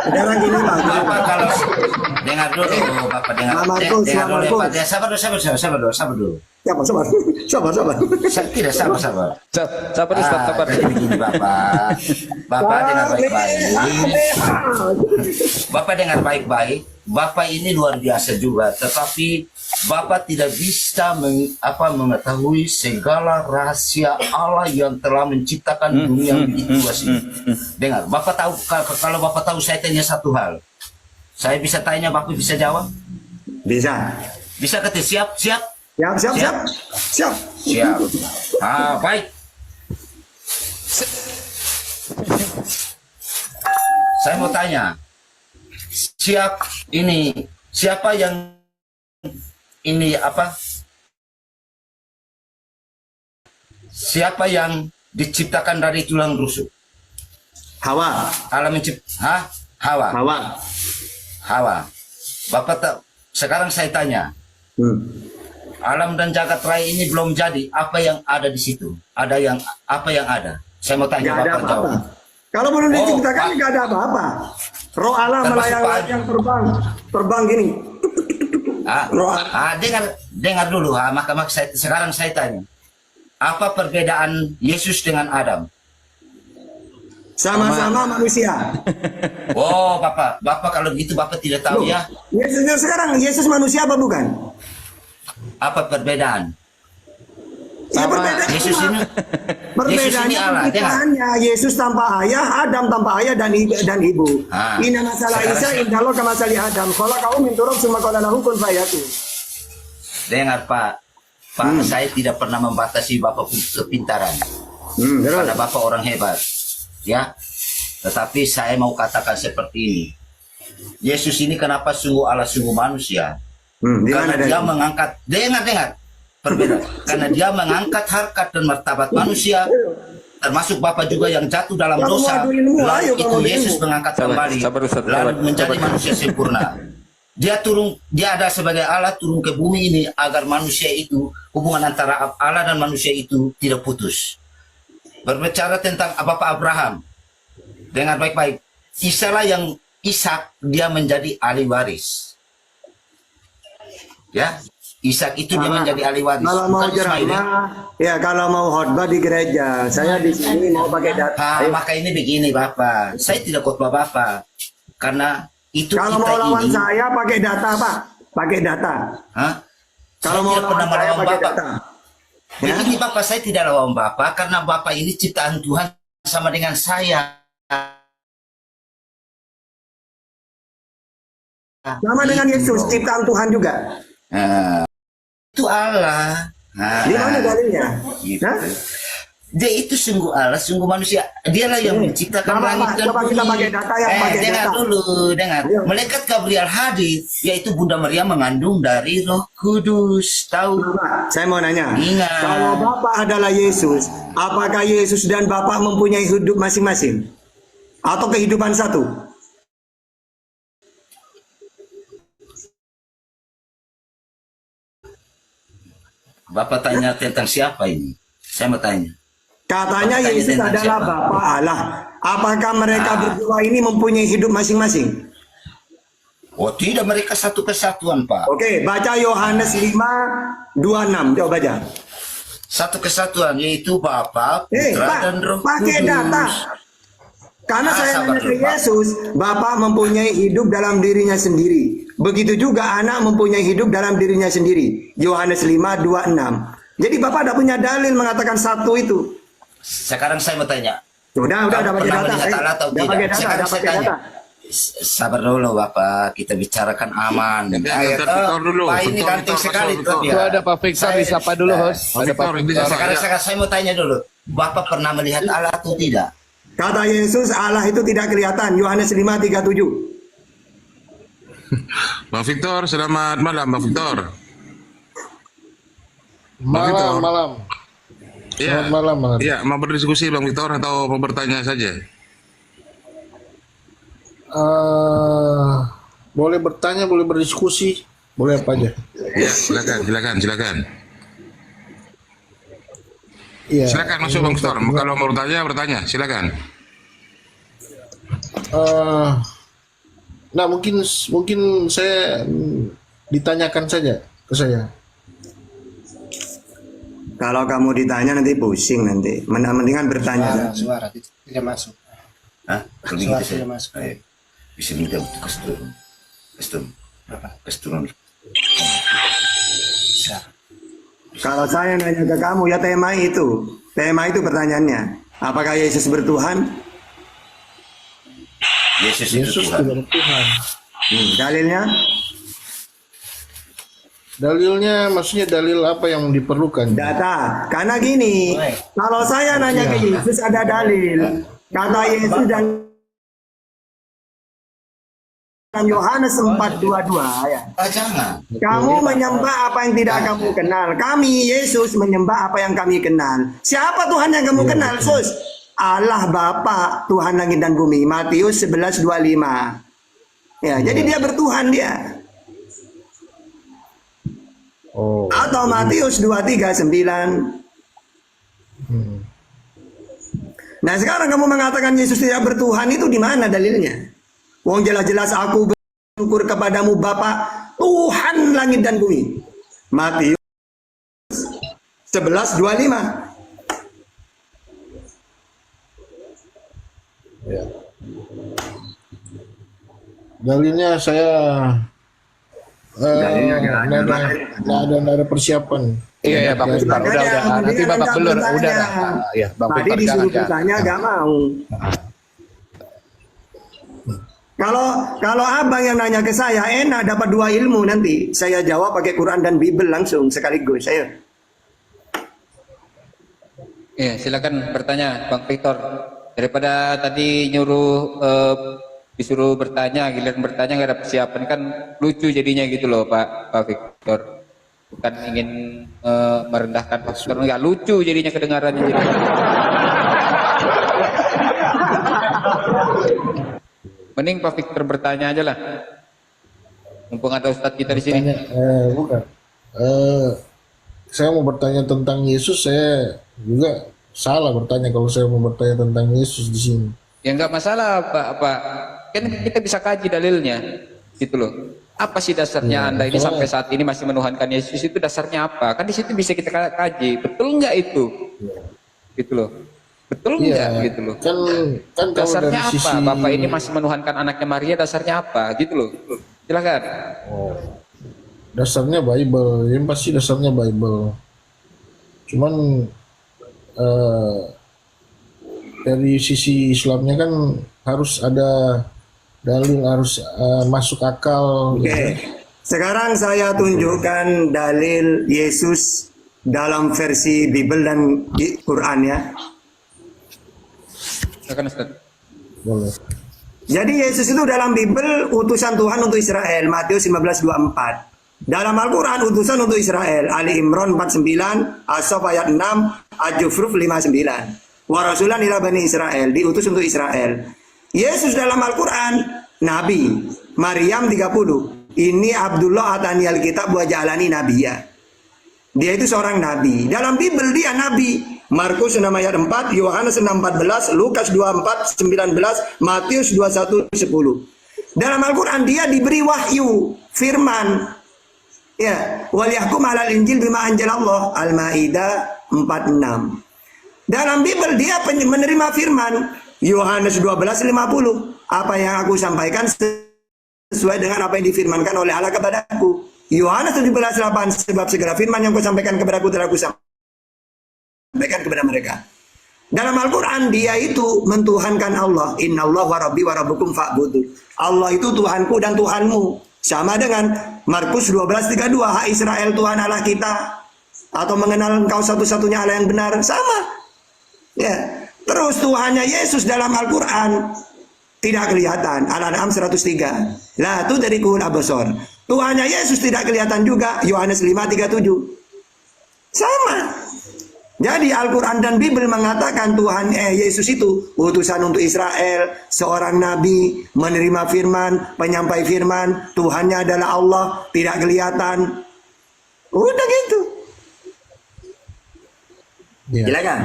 Sekarang gini Pak. Bapak kalau dengar dulu, Bapak dengar, Pak Markus, dengar Pak dulu, Markus. Pak. Ya, sabar dulu. Sabar. Saya tidak sabar. Sabar Ustaz, sabar. Jadi begini Bapak dengar baik-baik. Bapak dengar baik-baik. Bapak ini luar biasa juga, tetapi Bapak tidak bisa mengetahui segala rahasia Allah yang telah menciptakan dunia begitu luas ini. Dengar, Bapak tahu kalau Bapak tahu saya tanya satu hal. Saya bisa tanya, Bapak bisa jawab? Bisa. Bisa kata siap? Siap. Siap. Baik. Saya mau tanya. Siapa yang ini apa? Siapa yang diciptakan dari tulang rusuk? Hawa. Allah mencipta Hawa. Bapak tahu. Sekarang saya tanya. Alam dan jagat raya ini belum jadi. Apa yang ada di situ? Apa yang ada? Saya mau tanya Nggak ada Bapak jawab. apa-apa. Kalau belum diciptakan nggak ada apa-apa. Roh Allah Termasuk melayang-layang terbang gini. Dengar dulu. Maka sekarang saya tanya. Apa perbedaan Yesus dengan Adam? Sama-sama manusia. Oh, Bapak kalau begitu Bapak tidak tahu ya. Yesus manusia apa bukan? Apa perbedaan? Ya perbedaan. Yesus ini Perbedaannya Allah. Dengar. penciptaannya Yesus tanpa ayah, Adam tanpa ayah dan ibu. Ina masalah Isa indalo kama sali Adam. Kalau kau minturok semua kau lahu kun fayakun. Dengar Pak, saya tidak pernah membatasi Bapak kepintaran. Terus. Karena Bapak orang hebat, ya. Tetapi saya mau katakan seperti ini. Yesus ini kenapa sungguh Allah sungguh manusia? Karena dia mengangkat, dengar perbedaan. Karena dia mengangkat harkat dan martabat manusia, termasuk Bapak juga yang jatuh dalam dosa. Lalu itu Yesus mengangkat kembali, lalu menjadi manusia sempurna. Dia ada sebagai Allah turun ke bumi ini agar manusia itu, hubungan antara Allah dan manusia itu tidak putus. Berbicara tentang Bapak Abraham, dengar baik-baik. Ishak dia menjadi ahli waris. Ya, Ishak itu dia menjadi ahli waris. Kalau mau ceramah, ya kalau mau khotbah di gereja, saya di sini mau pakai data. Maka ini begini Bapak, saya tidak khotbah Bapak, karena itu kalau kita mau lawan ini. saya pakai data Pak, pakai data. Kalau mau tidak pernah lawan saya melawan pakai Bapak. data. Begini Bapak, saya tidak lawan Bapak karena Bapak ini ciptaan Tuhan sama dengan saya. Sama dengan Yesus, ciptaan Tuhan juga. Itu Allah. Di mana dalilnya? Gitu. Dia itu sungguh Allah, sungguh manusia. Dialah yang menciptakan langit dan coba kita pakai data yang pakai dengar data. dulu, dengar. Malaikat Gabriel hadir, yaitu Bunda Maria mengandung dari Roh Kudus. Tahu? Saya mau nanya. Ingat. Kalau Bapak adalah Yesus, apakah Yesus dan Bapak mempunyai hidup masing-masing? Atau kehidupan satu? Bapak tanya tentang siapa ini? Saya mau tanya. Katanya Bapak tanya Yesus tentang adalah siapa? Bapa Allah. Apakah mereka berdua ini mempunyai hidup masing-masing? Oh tidak, mereka satu kesatuan Pak. Oke, baca Yohanes 5:26. Coba baca. Satu kesatuan, yaitu Bapa, Putra, Pak, dan Roh pakai Kudus. data. Karena saya sabar nanya ke dulu, Pak. Yesus, Bapa mempunyai hidup dalam dirinya sendiri. Begitu juga anak mempunyai hidup dalam dirinya sendiri. Yohanes 5:26. Jadi Bapak ada punya dalil mengatakan satu itu. Sekarang saya mau tanya. Udah Kamu pakai pernah data. melihat Allah atau Udah tidak? pakai data, Sekarang udah saya pakai tanya. data. Sabar dulu Bapak, kita bicarakan aman. Victor dulu. Pak ini Victor, ganteng Victor, sekali Victor. tuh dia. Itu ada Pak Victor, disapa dulu host. Pak Ada Pak Victor, ini Victor. Sekarang saya mau tanya dulu. Bapak pernah melihat Allah atau tidak? Kata Yesus, Allah itu tidak kelihatan. Yohanes 5:37. Bang Victor, selamat malam Bang Victor. Malam, malam. Iya. Selamat malam, Bang. Iya, mau berdiskusi Bang Victor atau mau bertanya saja? Boleh bertanya, boleh berdiskusi, boleh apa aja. Iya, silakan. Iya. Silakan masuk Bang Victor. Kalau mau bertanya, silakan. Nah, mungkin saya ditanyakan saja ke saya. Kalau kamu ditanya nanti pusing nanti. Mendingan bertanya. Suara tidak masuk. Hah? Kalau Suara gitu tidak masuk. saya bisa minta untuk custom. Berapa? Custom. Kalau saya nanya ke kamu, ya tema itu. Tema itu pertanyaannya. Apakah Yesus bertuhan? Yesus itu Yesus Tuhan. tidak Tuhan. Dalilnya? Dalilnya, maksudnya dalil apa yang diperlukan? Data. Karena gini, kalau saya nanya ke Yesus ada dalil. Kata Yesus dalam Yohanes 4:22 ya. Jangan. Kamu menyembah apa yang tidak kamu kenal. Kami Yesus menyembah apa yang kami kenal. Siapa Tuhan yang kamu kenal, Sus? Allah Bapa, Tuhan langit dan bumi. Matius 11:25. Ya, jadi dia bertuhan dia. Oh. Atau Matius 2:39. Nah, sekarang kamu mengatakan Yesus tidak bertuhan, itu di mana dalilnya? Wong jelas-jelas aku bersyukur kepadamu Bapa, Tuhan langit dan bumi. Matius 11:25. Ya. Dalilnya saya nggak ada persiapan. Iya, Bang Victor. Udah. Nanti Bapak belur. Udah. Ya, Bang Tadi Victor disuruh jangan. bertanya gak mau. Kalau abang yang nanya ke saya, enak dapat dua ilmu nanti. Saya jawab pakai Quran dan Bible langsung sekaligus. Saya. Iya, silakan bertanya Bang Victor. Daripada tadi nyuruh disuruh bertanya, giliran bertanya nggak ada persiapan, kan lucu jadinya gitu loh Pak Victor. Bukan ingin merendahkan Pak Victor, nggak lucu jadinya kedengarannya jadi. Mending Pak Victor bertanya aja lah. Mumpung ada Ustadz kita di sini. Bukan. Saya mau bertanya tentang Yesus, saya juga salah bertanya kalau saya mau bertanya tentang Yesus di sini. Ya nggak masalah Pak. Kan kita bisa kaji dalilnya, gitu loh. Apa sih dasarnya Anda ini sampai saat ini masih menuhankan Yesus, itu dasarnya apa? Kan di situ bisa kita kaji, betul nggak itu? Gitu loh. Betul nggak gitu loh? Kan kalau Dasarnya dari apa? sisi Bapak ini masih menuhankan anaknya Maria, dasarnya apa? Gitu loh. Silakan. dasarnya Bible, yang pasti dasarnya Bible. Cuman dari sisi Islamnya kan harus ada dalil, harus masuk akal. Oke. Sekarang saya tunjukkan dalil Yesus dalam versi Bible dan Quran ya. Silakan Ustaz. Boleh. Jadi Yesus itu dalam Bible utusan Tuhan untuk Israel, Matius 15:24. Dalam Al-Quran utusan untuk Israel, Ali Imran 49, As-Saff ayat 6, Al-Jufruf 59. Wa rasulan ila bani Israel, diutus untuk Israel. Yesus dalam Al-Quran, Nabi. Maryam 30. Ini Abdullah atani al-kitab wa ja'alani nabiyya. Dia itu seorang nabi. Dalam Bible dia nabi. Markus 6 ayat 4, Yohanes 6:14, Lukas 24:19, Matius 21:10. Dalam Al-Quran dia diberi wahyu, firman. Ya, wal yahkum 'alal injil bima anzalallah. Al-Maidah 46. Dalam Bible dia menerima firman. Yohanes 12:50. Apa yang aku sampaikan sesuai dengan apa yang difirmankan oleh Allah kepadaku. Yohanes 17:8, sebab segala firman yang kau sampaikan kepadaku telah aku sampaikan kepada mereka. Dalam Al-Quran dia itu mentuhankan Allah. Innallaha wa rabbi wa rabbukum fa'budu. Allah itu Tuhanku dan Tuhanmu. Sama dengan Markus 12:32, hai Israel, Tuhan Allah kita. Atau mengenal engkau satu-satunya Allah yang benar. Sama. Ya. Terus Tuhannya Yesus dalam Al-Quran tidak kelihatan. Al-An'am 103. La tudrikul absar. Tuhannya Yesus tidak kelihatan juga. Yohanes 5:37. Sama. Jadi Al-Quran dan Bible mengatakan Yesus itu utusan untuk Israel, seorang nabi, menerima firman, penyampai firman, Tuhannya adalah Allah, tidak kelihatan. Udah gitu. Ya. Silakan.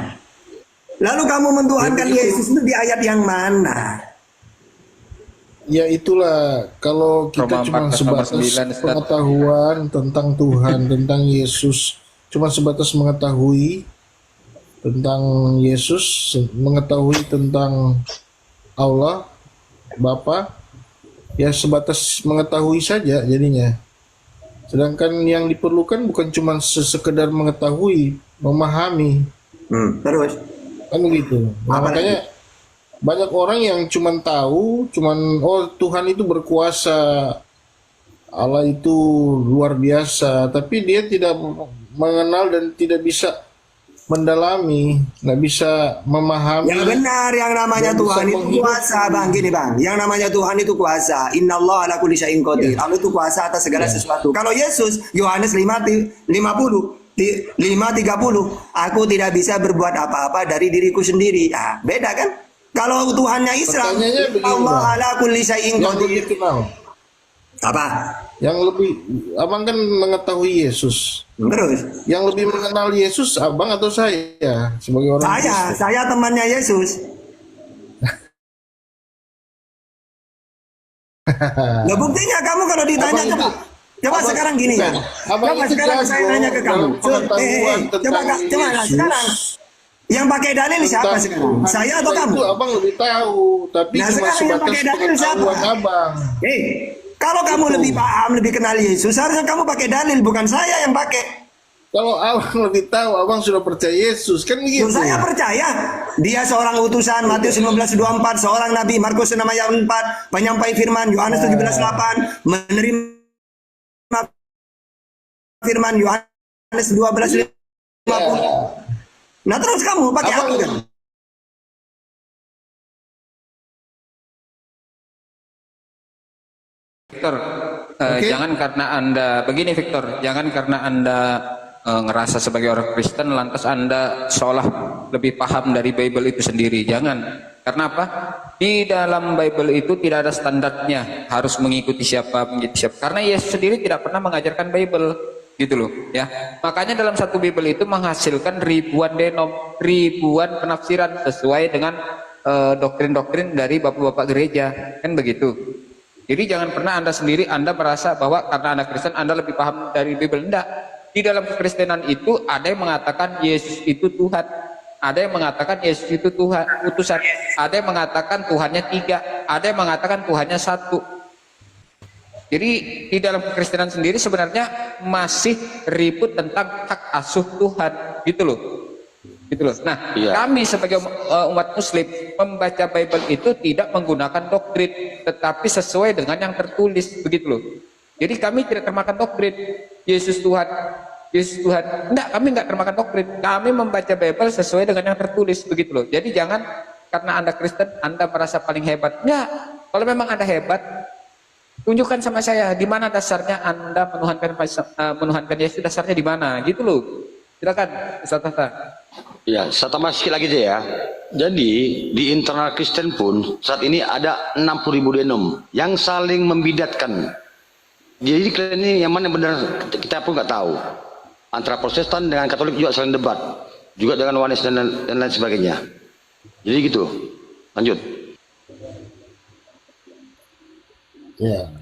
Lalu kamu mentuhankan Yesus itu di ayat yang mana? Ya itulah, kalau kita Roma cuma 14 nomor sebatas 9, Ustaz. pengetahuan tentang Tuhan, tentang Yesus, cuma sebatas mengetahui tentang Yesus, mengetahui tentang Allah, Bapa, ya sebatas mengetahui saja jadinya. Sedangkan yang diperlukan bukan cuma sekedar mengetahui, memahami. Terus? Kan begitu. Nah, makanya banyak orang yang cuma tahu, oh Tuhan itu berkuasa, Allah itu luar biasa, tapi dia tidak mengenal dan tidak bisa mendalami, nggak bisa memahami. Yang benar, yang namanya Tuhan itu kuasa, Bang. Gini, Bang. Yang namanya Tuhan itu kuasa. Innallaha ala kulli syai'in qadir. Allah itu kuasa atas segala sesuatu. Kalau Yesus, Yohanes 5:30, aku tidak bisa berbuat apa-apa dari diriku sendiri. Ah, beda kan? Kalau Tuhannya Islam, Allah ala kulli syai'in qadir. Apa? Yang lebih, abang kan mengetahui Yesus. Terus? Yang lebih mengenal Yesus, abang atau saya sebagai orang Kristen? Saya temannya Yesus. Nah, buktinya kamu kalau ditanya coba sekarang gini ya. Coba sekarang saya nanya ke kamu. Coba sekarang. Yang pakai dalil siapa sekarang? Saya atau kamu? Itu abang lebih tahu, tapi cuma sebatas pengetahuan abang. Kalau kamu lebih paham, lebih kenal Yesus, harusnya kamu pakai dalil, bukan saya yang pakai. Kalau abang lebih tahu, abang sudah percaya Yesus, kan begitu? Saya percaya. Dia seorang utusan, Matius 15:24, seorang nabi, Markus 6 ayat 4, penyampai firman, Yohanes 17:8, menerima firman, Yohanes 12:50. Nah terus kamu pakai apa kan? Victor, jangan karena Anda begini Victor, jangan karena Anda ngerasa sebagai orang Kristen lantas Anda seolah lebih paham dari Bible itu sendiri. Jangan. Karena apa? Di dalam Bible itu tidak ada standarnya harus mengikuti siapa. Karena Yesus sendiri tidak pernah mengajarkan Bible, gitu loh, ya. Makanya dalam satu Bible itu menghasilkan ribuan ribuan penafsiran sesuai dengan doktrin-doktrin dari bapak-bapak gereja, kan begitu. Jadi jangan pernah Anda sendiri Anda merasa bahwa karena Anda Kristen Anda lebih paham dari Bible. Enggak. Di dalam kekristenan itu ada yang mengatakan Yesus itu Tuhan, ada yang mengatakan Yesus itu Tuhan utusan, ada yang mengatakan Tuhannya 3, ada yang mengatakan Tuhannya 1. Jadi di dalam kekristenan sendiri sebenarnya masih ribut tentang hak asuh Tuhan, gitu loh. Gitu loh. Nah, kami sebagai umat Muslim membaca Bible itu tidak menggunakan doktrin, tetapi sesuai dengan yang tertulis, begitu loh. Jadi kami tidak termakan doktrin Yesus Tuhan, Yesus Tuhan. Enggak, kami enggak termakan doktrin. Kami membaca Bible sesuai dengan yang tertulis, begitu loh. Jadi jangan karena Anda Kristen Anda merasa paling hebat. Enggak. Kalau memang Anda hebat, tunjukkan sama saya di mana dasarnya Anda menuhankan Yesus, dasarnya di mana, gitu loh. Silakan, Ustaz Tata. Ya, saya tambah sedikit lagi aja ya. Jadi di internal Kristen pun saat ini ada 60.000 denom yang saling membidatkan. Jadi kalian ini yang mana benar kita pun nggak tahu. antara Protestan dengan Katolik juga saling debat, juga dengan Oneness dan lain sebagainya. Jadi gitu. Lanjut.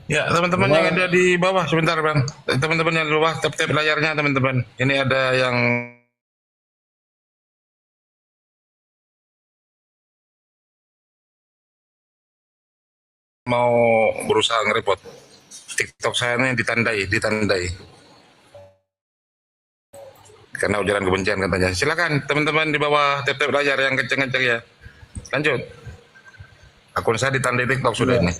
Ya, teman-teman yang ada di bawah sebentar, Bang. Teman-teman yang di bawah, tap-tap layarnya, teman-teman. Ini ada yang mau berusaha nge-report. TikTok saya ini ditandai. Karena ujaran kebencian katanya. Silakan teman-teman di bawah tap-tap layar yang kenceng-kenceng ya. Lanjut. Akun saya ditandai TikTok sudah ini.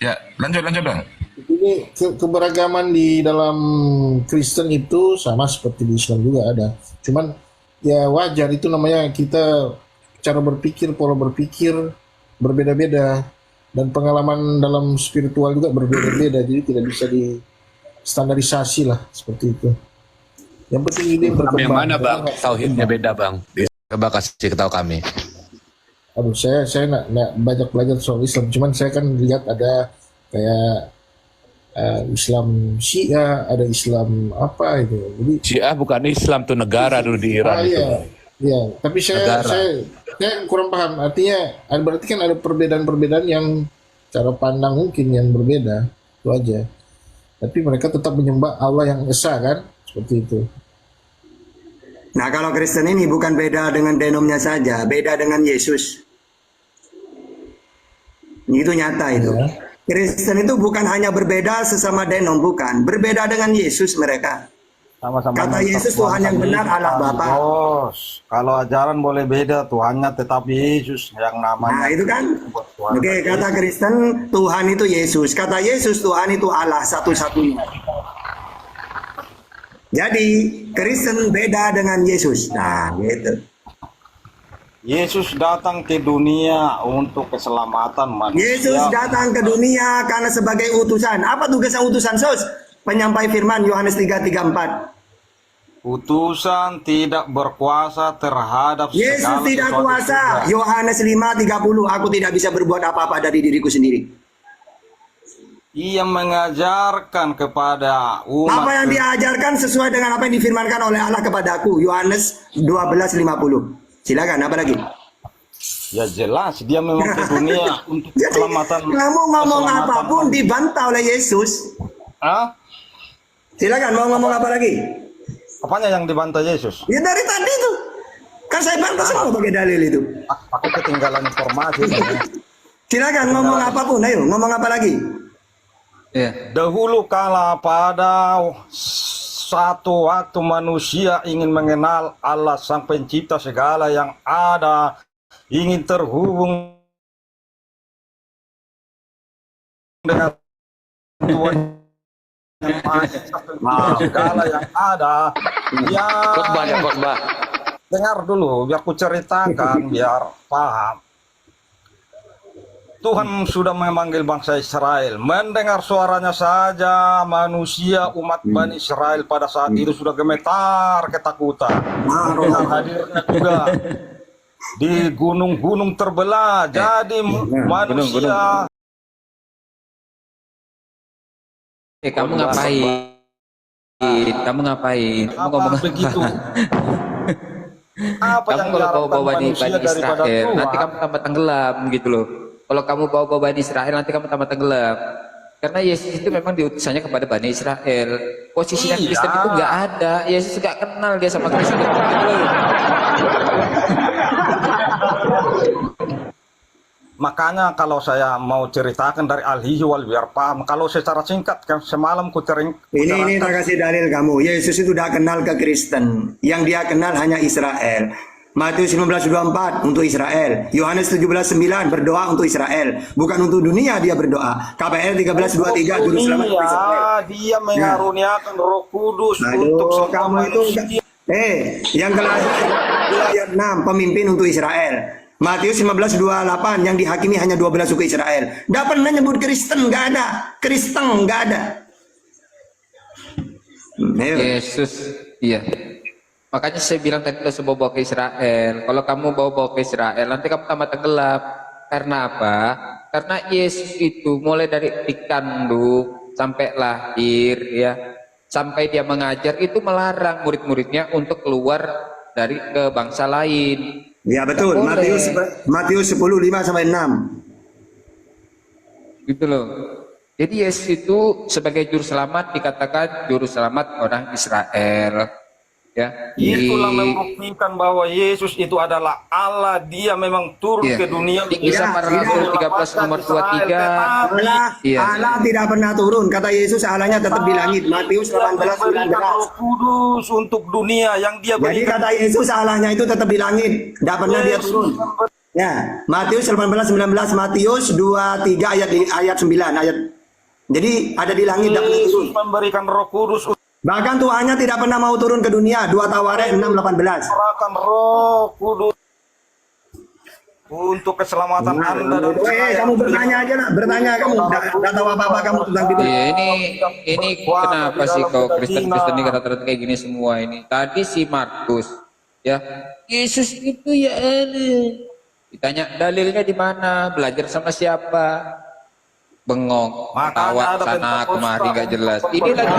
Ya, lanjut Bang. Ini keberagaman di dalam Kristen itu sama seperti di Islam juga ada. Cuman ya wajar, itu namanya kita cara berpikir, pola berpikir berbeda-beda, dan pengalaman dalam spiritual juga berbeda-beda, jadi tidak bisa di standarisasi lah seperti itu. Yang penting ini berkembang. Yang mana Bang? Tauhidnya beda Bang. Coba kasih tahu kami. Aduh, saya nggak banyak belajar soal Islam, cuman saya kan lihat ada kayak Islam Syiah, ada Islam apa itu. Jadi Syiah bukan Islam, tuh negara dulu di Iran itu. Iya, tapi saya kurang paham. Artinya berarti kan ada perbedaan-perbedaan yang cara pandang mungkin yang berbeda, itu aja. Tapi mereka tetap menyembah Allah yang esa kan, seperti itu. Nah, kalau Kristen ini bukan beda dengan denomnya saja, beda dengan Yesus. Itu nyata itu. Kristen itu bukan hanya berbeda sesama denom, bukan. Berbeda dengan Yesus mereka. Sama-sama kata Yesus Tuhan yang benar Allah Bapa. Bos, kalau ajaran boleh beda, Tuhannya tetap Yesus yang namanya. Nah, itu kan. Oke, kata Kristen Tuhan itu Yesus. Kata Yesus Tuhan itu Allah satu-satunya. Jadi Kristen beda dengan Yesus. Nah, gitu. Yesus datang ke dunia untuk keselamatan manusia. Yesus datang ke dunia karena sebagai utusan. Apa tugasnya utusan, Sos? Penyampai firman Yohanes 3:34. Utusan tidak berkuasa terhadap Yesus tidak kuasa. Yohanes 5:30. Aku tidak bisa berbuat apa-apa dari diriku sendiri. Ia mengajarkan kepada umat. Apa yang diajarkan sesuai dengan apa yang difirmankan oleh Allah kepadaku. Yohanes 12:50. Silakan, apa lagi? Ya jelas, dia memang ke dunia untuk keselamatan. Kamu ngomong apapun dibantah oleh Yesus. Hah? Silakan, mau ngomong apa lagi? Apanya yang dibantah Yesus? Ya dari tadi tuh. Kan saya bantah semua pakai dalil itu. Aku ketinggalan informasi. Silakan ngomong apapun, ayo ngomong apa lagi? Dahulu kala pada satu waktu manusia ingin mengenal Allah Sang Pencipta segala yang ada, ingin terhubung dengan Tuhan yang Maha Esa, segala yang ada. Ya, khotbah. Dengar dulu, biar ku ceritakan, biar paham. Tuhan sudah memanggil bangsa Israel. Mendengar suaranya saja manusia umat Bani Israel pada saat itu sudah gemetar ketakutan. Dengan hadirnya juga di gunung-gunung terbelah. Jadi manusia. Kamu ngapain? Kamu ngapain? Kamu ngomong begitu? Apa kamu yang kalau bawa Bani manusia daripada Israel, Tuhan? nanti kamu tambah tenggelam gitu loh. Kalau kamu bawa Bani Israel, nanti kamu tambah tenggelam. Karena Yesus itu memang diutusannya kepada Bani Israel. Posisinya Kristen itu nggak ada. Yesus nggak kenal dia sama Kristen. Makanya kalau saya mau ceritakan dari al-hijwal biar paham. Kalau secara singkat kan semalam ku Ini tak kasih dalil kamu. Yesus itu tidak kenal ke Kristen. Yang dia kenal hanya Israel. Matius 19:24 untuk Israel. Yohanes 17:9 berdoa untuk Israel. Bukan untuk dunia dia berdoa. KPL 13:23 juru selamat untuk Israel. Dia mengaruniakan Roh Kudus untuk semua kamu manusia. itu yang ayat 6 pemimpin untuk Israel. Matius 15:28 yang dihakimi hanya 12 suku Israel. Tidak pernah nyebut Kristen, nggak ada. Kristen nggak ada. Yesus, iya. Makanya saya bilang tadi lo bawa ke Israel. Kalau kamu bawa ke Israel, nanti kamu tambah tenggelam. Karena apa? Karena Yesus itu mulai dari dikandung sampai lahir ya, sampai dia mengajar itu melarang murid-muridnya untuk keluar dari ke bangsa lain. Ya betul, Nggak boleh. Matius 10:5 sampai 6. Gitu loh. Jadi Yesus itu sebagai juru selamat dikatakan juru selamat orang Israel. Ya. Itulah membuktikan bahwa Yesus itu adalah Allah. Dia memang turun Iya. ke dunia. Di Kisah Para Rasul 13 nomor 23. Iya. Allah tidak pernah turun. Kata Yesus Allahnya tetap di langit. Matius 18:19. Roh Kudus untuk dunia yang dia Jadi berikan. kata Yesus Allahnya itu tetap di langit. Tidak pernah dia turun. Ya, Matius 18:19, Matius 23 ayat 9 ayat. Jadi ada di langit tidak pernah turun. Yesus memberikan Roh Kudus Bahkan Tuhannya tidak pernah mau turun ke dunia. 2 Tawaret 6:18. menyerahkan Roh Kudus untuk keselamatan Anda dan Kamu bertanya aja lah, bertanya kamu. Tidak tahu apa-apa kamu tentang Bibel. Iya, ini kenapa sih kau Kristen-Kristen ini kata-kata kayak gini semua ini? Tadi si Markus, ya, Yesus itu ya Allah. Ditanya dalilnya di mana, belajar sama siapa? Bengong, tawa sana kemari gak jelas. Ini lagi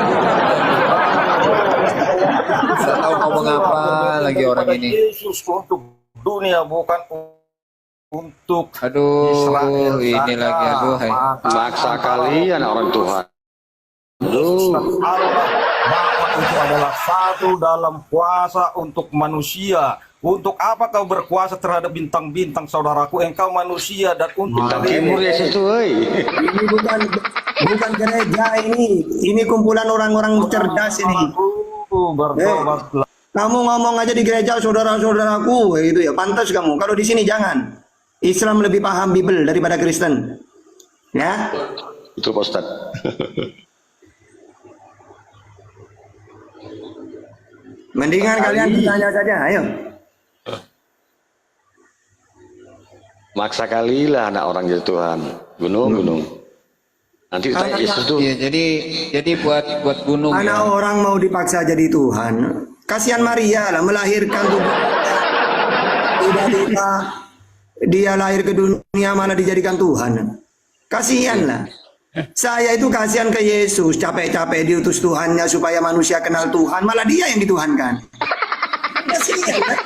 nggak tahu ngomong apa lagi orang ini. Yesus untuk dunia bukan untuk Aduh, Israel ini saja. lagi aduh. Hai. Maksa kalian orang Tuhan. Allah Bapa itu adalah satu dalam kuasa untuk manusia. Untuk apa kau berkuasa terhadap bintang-bintang, saudaraku? Engkau manusia dan untuk Bintang timur Yesus tuh, Ini bukan gereja ini. Ini kumpulan orang-orang cerdas ini. bertobatlah. Kamu ngomong aja di gereja saudara-saudaraku gitu ya. Pantas kamu. Kalau di sini jangan. Islam lebih paham Bibel daripada Kristen. Ya. Itu Pak Ustaz. Mendingan kalian bertanya saja, ayo. Maksa kali lah anak orang jadi Tuhan. Gunung. Nanti ditanya Yesus tuh. Iya, jadi buat gunung Anak ya. orang mau dipaksa jadi Tuhan. Kasihan Maria lah melahirkan tubuh. Tiba-tiba dia lahir ke dunia malah dijadikan Tuhan. Kasihan lah. Saya itu kasihan ke Yesus, capek-capek diutus Tuhannya supaya manusia kenal Tuhan, malah dia yang dituhankan. Kasihan lah.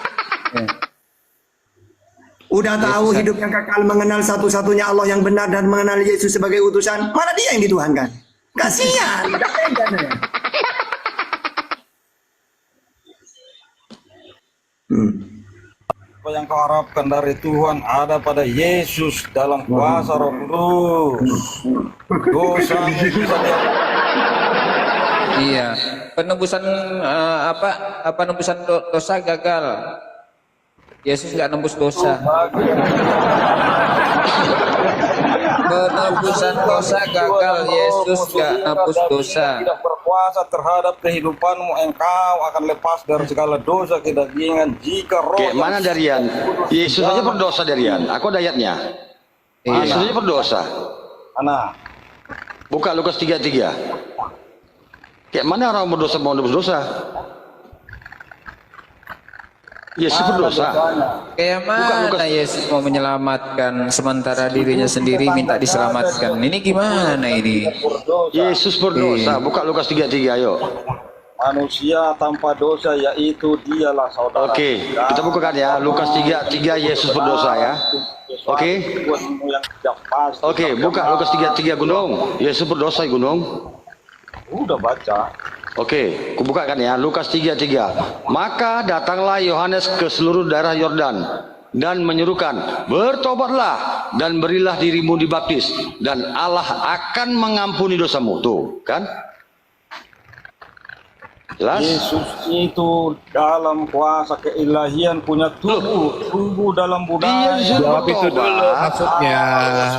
Udah tahu hidup yang kekal, mengenal satu-satunya Allah yang benar dan mengenal Yesus sebagai utusan, malah dia yang dituhankan. Kasihan, tidak tega saya. Apa yang kau harapkan dari Tuhan ada pada Yesus dalam kuasa Roh Kudus. Dosa bisa dia Iya, penebusan penebusan dosa gagal. Yesus nggak nembus dosa. Penebusan dosa gagal. Yesus nggak nembus dosa. tidak berkuasa terhadap kehidupanmu, engkau akan lepas dari segala dosa kedagingan jika roh Kayak mana Darian? Yesus aja berdosa Darian. Aku ada ayatnya. Yesus aja berdosa. anak Buka Lukas 3:3. Kayak mana orang berdosa mau nebus dosa? Yesus berdosa. Kayak mana Yesus mau menyelamatkan sementara dirinya sendiri minta diselamatkan? Ini gimana ini? Yesus berdosa. Buka Lukas 3:3 ayo. manusia tanpa dosa yaitu dialah saudara. Oke, kita bukakan ya. Lukas 3:3 Yesus berdosa ya. Oke. Oke, buka Lukas 3:3 Gunung. Yesus berdosa Gunung. Udah baca. Oke, kubukakan ya, Lukas 3:3. Maka datanglah Yohanes ke seluruh daerah Yordan dan menyerukan, bertobatlah dan berilah dirimu dibaptis dan Allah akan mengampuni dosamu. Tuh, kan? Jelas? Yesus itu dalam kuasa keilahian punya tubuh dalam budaya. Jawab itu dulu maksudnya,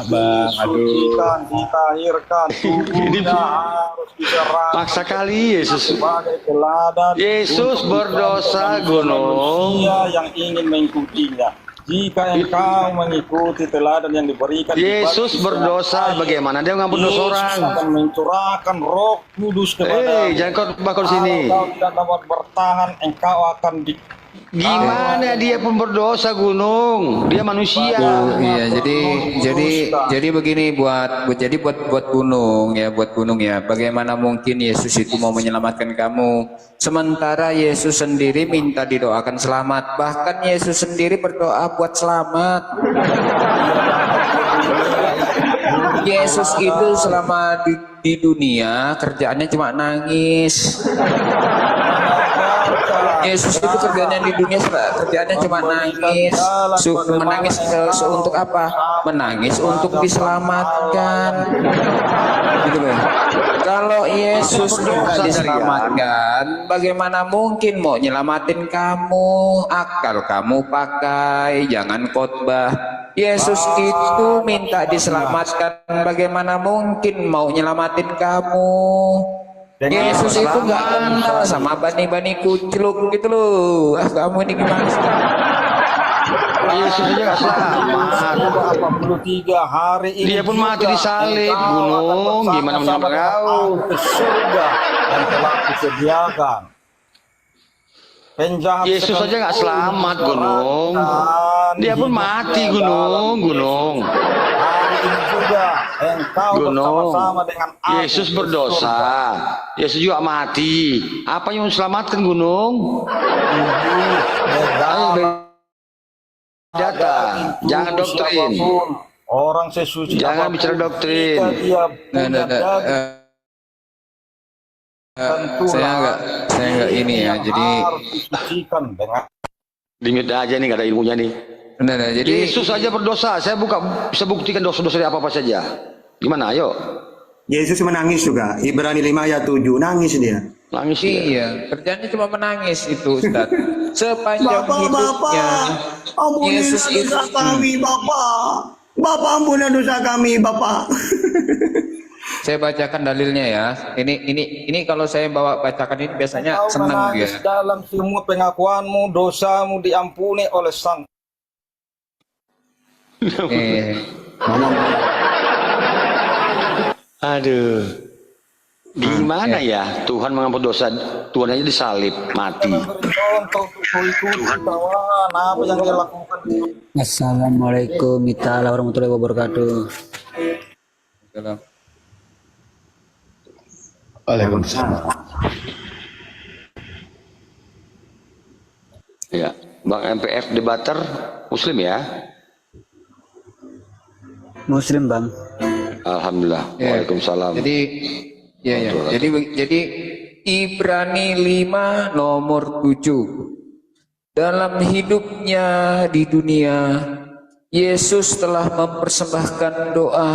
Bang. Aduh. Ditahirkan tubuhnya harus diserahkan. Maksa kali Yesus. Sebagai teladan Yesus untuk berdosa Gunung. manusia yang ingin mengikutinya. Jika engkau mengikuti teladan yang diberikan Yesus berdosa bagaimana dia mengampuni dosa orang? Yesus akan mencurahkan Roh Kudus kepada Jangan kau bakal sini. Kalau kau tidak dapat bertahan, engkau akan Gimana dia pun berdosa Gunung, dia manusia. Iya, jadi begini buat gunung ya. Bagaimana mungkin Yesus itu mau menyelamatkan kamu? Sementara Yesus sendiri minta didoakan selamat. Bahkan Yesus sendiri berdoa buat selamat. Yesus itu selama di dunia kerjaannya cuma nangis. Yesus itu kerjanya di dunia cuma nangis. Menangis untuk apa? Menangis untuk diselamatkan. Gitu loh. Kalau Yesus tidak diselamatkan, bagaimana mungkin mau nyelamatin kamu? Akal kamu pakai, jangan khotbah. Yesus itu minta diselamatkan, bagaimana mungkin mau nyelamatin kamu? Yesus itu nggak kenal sama bani-bani kucluk gitu loh. Kamu ini gimana sih? Yesus aja nggak selamat. 43 hari ini Dia pun mati di salib Gunung. Gimana menyelamatkan kau? Surga yang telah disediakan. Penjahat Yesus aja nggak selamat Gunung. Dia pun mati Gunung. Hari ini juga engkau bersama-sama dengan aku. Yesus berdosa. Yesus juga mati. Apa yang selamatkan Gunung? Ayo data. Jangan doktrin. Orang sesuci. Jangan bicara doktrin. Saya enggak ini ya. Jadi limit aja nih, nggak ada ilmunya nih. Jadi Yesus saja berdosa. Saya bisa buktikan dosa-dosa dari apa saja. Gimana? Ayo. Yesus menangis juga. Ibrani 5 ayat 7 nangis dia. Nangis dia. Iya, kerjanya cuma menangis itu, Ustaz. Sepanjang hidupnya Yesus itu kami, Bapak. Bapak ampuni dosa kami, Bapak. Saya bacakan dalilnya ya. Ini kalau saya bacakan ini biasanya senang ya. Dalam semua pengakuanmu, dosamu diampuni oleh Sang. Aduh. Gimana ya Tuhan mengampuni dosa? Tuhan aja disalib, mati. Apa yang dia lakukan? Assalamualaikum warahmatullahi wabarakatuh. Waalaikumsalam. Ya, Bang MPF debater Muslim ya? Muslim Bang. Alhamdulillah. Waalaikumsalam. Jadi Ibrani 5 nomor 7. Dalam hidupnya di dunia, Yesus telah mempersembahkan doa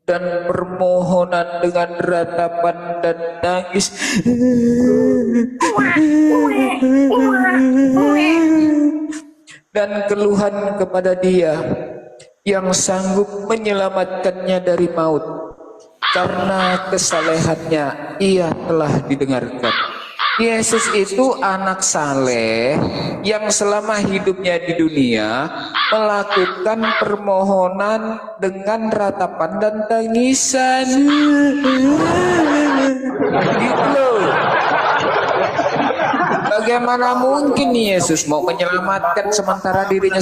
dan permohonan dengan ratapan dan tangis dan keluhan kepada Dia yang sanggup menyelamatkannya dari maut. Karena kesalehannya ia telah didengarkan. Yesus itu anak saleh yang selama hidupnya di dunia melakukan permohonan dengan ratapan dan tangisan. Gitu loh. Bagaimana mungkin Yesus mau menyelamatkan sementara dirinya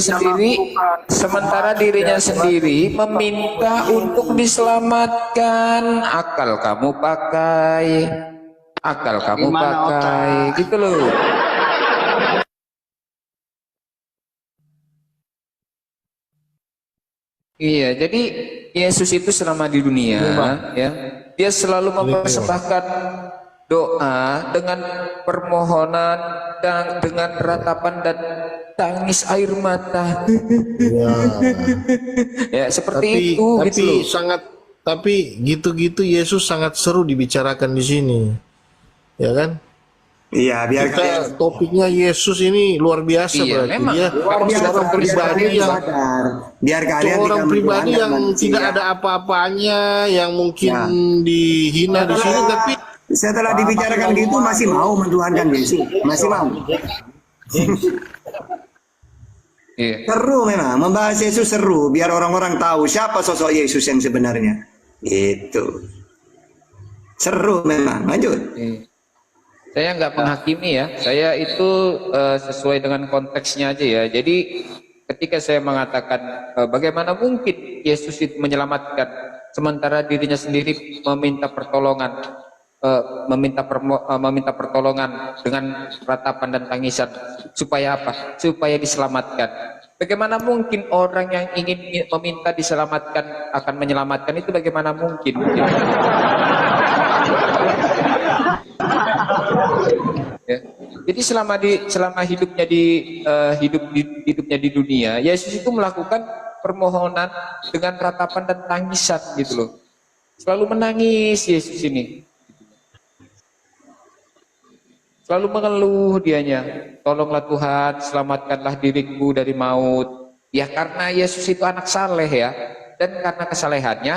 sendiri meminta untuk diselamatkan? Akal kamu pakai, gitu loh. Iya, jadi Yesus itu selama di dunia, ya, dia selalu mempersembahkan doa dengan permohonan dan dengan ratapan dan tangis air mata. Ya, seperti itu. Tapi gitu-gitu Yesus sangat seru dibicarakan di sini, ya kan? Iya, biar topiknya Yesus ini luar biasa berarti. Memang. Dia seorang pribadi yang tidak ada apa-apanya, yang mungkin dihina di sini, tapi setelah dibicarakan gitu masih mau mentuhankan Yesus, masih mau. Seru memang, membahas Yesus seru, biar orang-orang tahu siapa sosok Yesus yang sebenarnya. Itu seru memang. Lanjut. Saya nggak menghakimi ya, saya itu sesuai dengan konteksnya aja ya. Jadi ketika saya mengatakan bagaimana mungkin Yesus itu menyelamatkan sementara dirinya sendiri meminta pertolongan, meminta pertolongan dengan ratapan dan tangisan, supaya apa? Supaya diselamatkan. Bagaimana mungkin orang yang ingin meminta diselamatkan akan menyelamatkan itu bagaimana mungkin? Ya. Jadi selama hidupnya di dunia, Yesus itu melakukan permohonan dengan ratapan dan tangisan gitu loh. Selalu menangis Yesus ini. Selalu mengeluh dianya, tolonglah Tuhan, selamatkanlah diriku dari maut. Ya karena Yesus itu anak saleh ya, dan karena kesalehannya,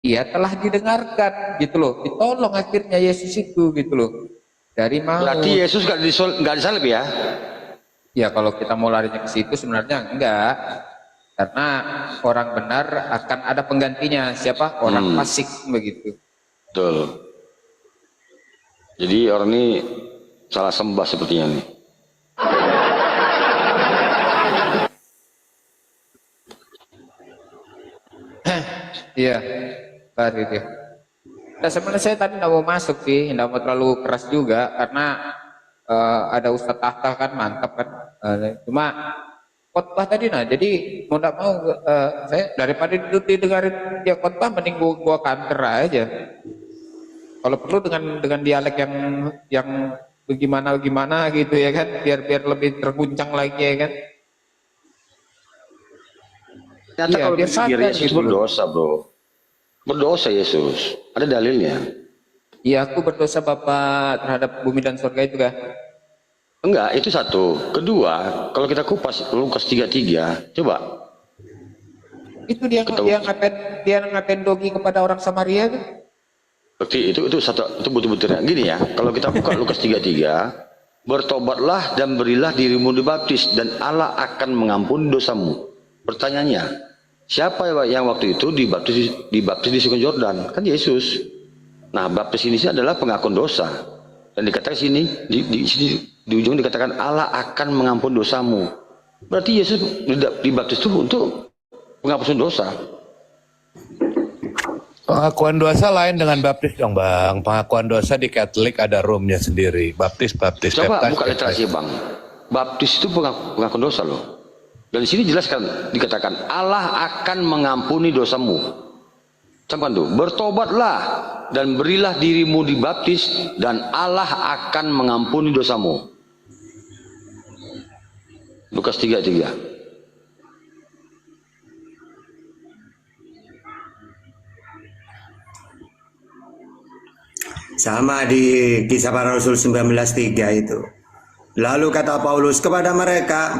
ia telah didengarkan gitu loh. Ditolong akhirnya Yesus itu gitu loh. Dari maut. Berarti Yesus nggak disalib ya? Ya kalau kita mau larinya ke situ sebenarnya enggak. Karena orang benar akan ada penggantinya. Siapa? Orang fasik begitu. Betul. Jadi orang ini salah sembah sepertinya nih. Iya, baru dia. Nah, sebenarnya saya tadi tidak mau masuk sih, tidak mau terlalu keras juga karena ada Ustadz Tahta kan mantap kan. Cuma khotbah tadi nah, jadi mau tidak mau saya daripada didengarin dia khotbah mending gua kantor aja. Kalau perlu dengan dialek yang bagaimana gitu ya kan, biar lebih terguncang lagi ya kan. Ternyata Iya, kalau biar pikir sadar Yesus gitu. berdosa bro. Berdosa Yesus. Ada dalilnya. Iya, aku berdosa Bapak terhadap bumi dan surga itu kan. Enggak, itu satu. Kedua, kalau kita kupas Lukas 33, coba. Itu dia ngapain dogi kepada orang Samaria kan? Berarti itu satu, itu betul-betulnya. Gini ya, kalau kita buka Lukas 33, bertobatlah dan berilah dirimu dibaptis dan Allah akan mengampuni dosamu. Pertanyaannya, siapa yang waktu itu dibaptis di Sungai Yordan? Kan Yesus. Nah, baptis ini adalah pengakuan dosa. Dan dikatakan sini di ujung dikatakan Allah akan mengampuni dosamu. Berarti Yesus dibaptis itu untuk penghapusan dosa. Pengakuan dosa lain dengan baptis dong Bang. Pengakuan dosa di Katolik ada roomnya sendiri. Baptis. Coba buka literasi Bang. Baptis itu pengakuan dosa loh. Dan di sini jelaskan, dikatakan Allah akan mengampuni dosamu. Sampai tuh, bertobatlah dan berilah dirimu dibaptis dan Allah akan mengampuni dosamu. Lukas 3:3. Sama di Kisah Para Rasul 19:3 itu. Lalu kata Paulus kepada mereka,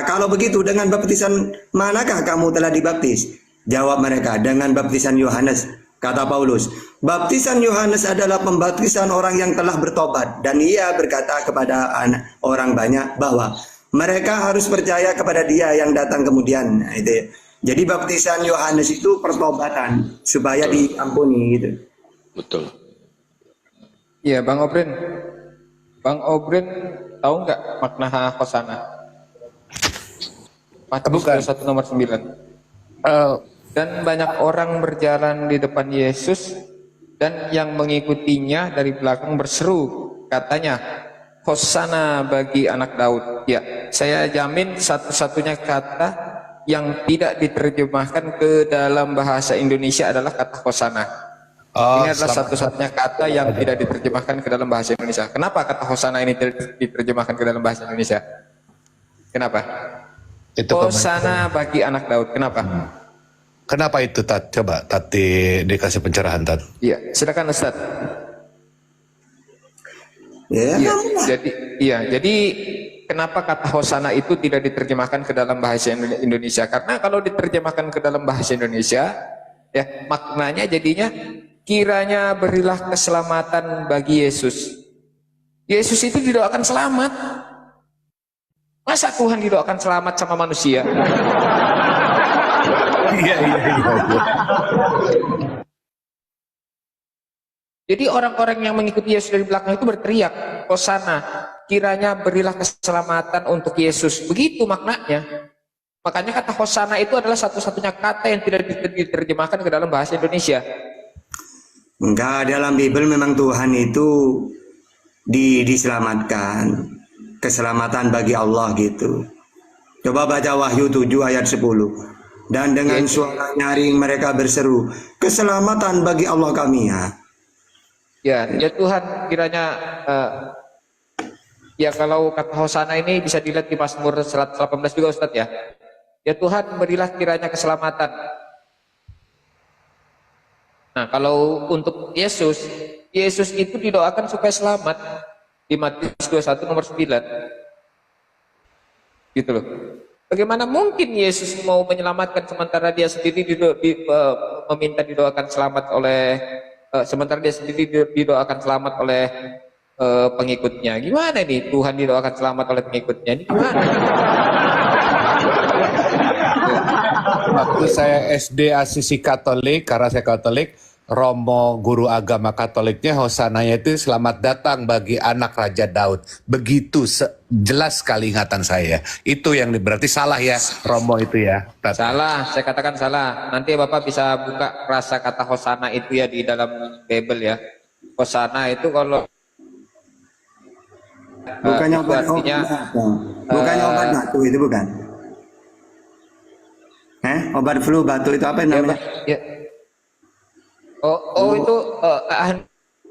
kalau begitu dengan baptisan manakah kamu telah dibaptis? Jawab mereka, dengan baptisan Yohanes. Kata Paulus, baptisan Yohanes adalah pembaptisan orang yang telah bertobat. Dan ia berkata kepada orang banyak bahwa mereka harus percaya kepada dia yang datang kemudian. Nah, itu ya. Jadi baptisan Yohanes itu pertobatan supaya diampuni gitu. Betul. Iya, Bang Obrin. Bang Obrin tahu nggak makna Hosana? Matius 21 nomor 9. Dan banyak orang berjalan di depan Yesus dan yang mengikutinya dari belakang berseru, katanya, Hosana bagi anak Daud. Ya, saya jamin satu-satunya kata yang tidak diterjemahkan ke dalam bahasa Indonesia adalah kata Hosana. Ini adalah satu-satunya kata yang tidak diterjemahkan ke dalam bahasa Indonesia. Kenapa kata Hosana ini diterjemahkan ke dalam bahasa Indonesia? Kenapa? Hosana bagi anak Daud. Kenapa? Kenapa itu Tat? Coba Tati dikasih pencerahan Tat. Iya, silakan Ustaz. Jadi kenapa kata Hosana itu tidak diterjemahkan ke dalam bahasa Indonesia? Karena kalau diterjemahkan ke dalam bahasa Indonesia, ya maknanya jadinya kiranya berilah keselamatan bagi Yesus. Yesus itu didoakan selamat. Masa Tuhan didoakan selamat sama manusia? Iya. Jadi orang-orang yang mengikuti Yesus dari belakang itu berteriak, Hosana, kiranya berilah keselamatan untuk Yesus. Begitu maknanya. Makanya kata Hosana itu adalah satu-satunya kata yang tidak diterjemahkan ke dalam bahasa Indonesia. Enggak, dalam Bible memang Tuhan itu diselamatkan. Keselamatan bagi Allah gitu. Coba baca Wahyu 7 ayat 10. Dan dengan suara nyaring mereka berseru, keselamatan bagi Allah kami ya. Ya Tuhan, kiranya ya kalau kata Hosana ini bisa dilihat di Mazmur 118 juga Ustadz ya. Ya Tuhan, berilah kiranya keselamatan. Nah, kalau untuk Yesus itu didoakan supaya selamat di Matius 21 nomor 9. Gitu loh. Bagaimana mungkin Yesus mau menyelamatkan sementara dia sendiri meminta didoakan selamat oleh sementara dia sendiri didoakan selamat oleh pengikutnya. Gimana nih Tuhan didoakan selamat oleh pengikutnya? Ini gimana? Waktu saya SD Asisi Katolik, karena saya Katolik, Romo guru agama Katoliknya hosananya itu selamat datang bagi anak Raja Daud. Begitu jelas sekali ingatan saya. Itu yang berarti salah ya Romo itu ya. Salah, saya katakan salah. Nanti Bapak bisa buka rasa kata hosana itu ya di dalam Bible ya. Hosana itu kalau bukannya obat artinya bukannya obat batu itu bukan? Obat flu batu itu apa namanya? Ya. Oh itu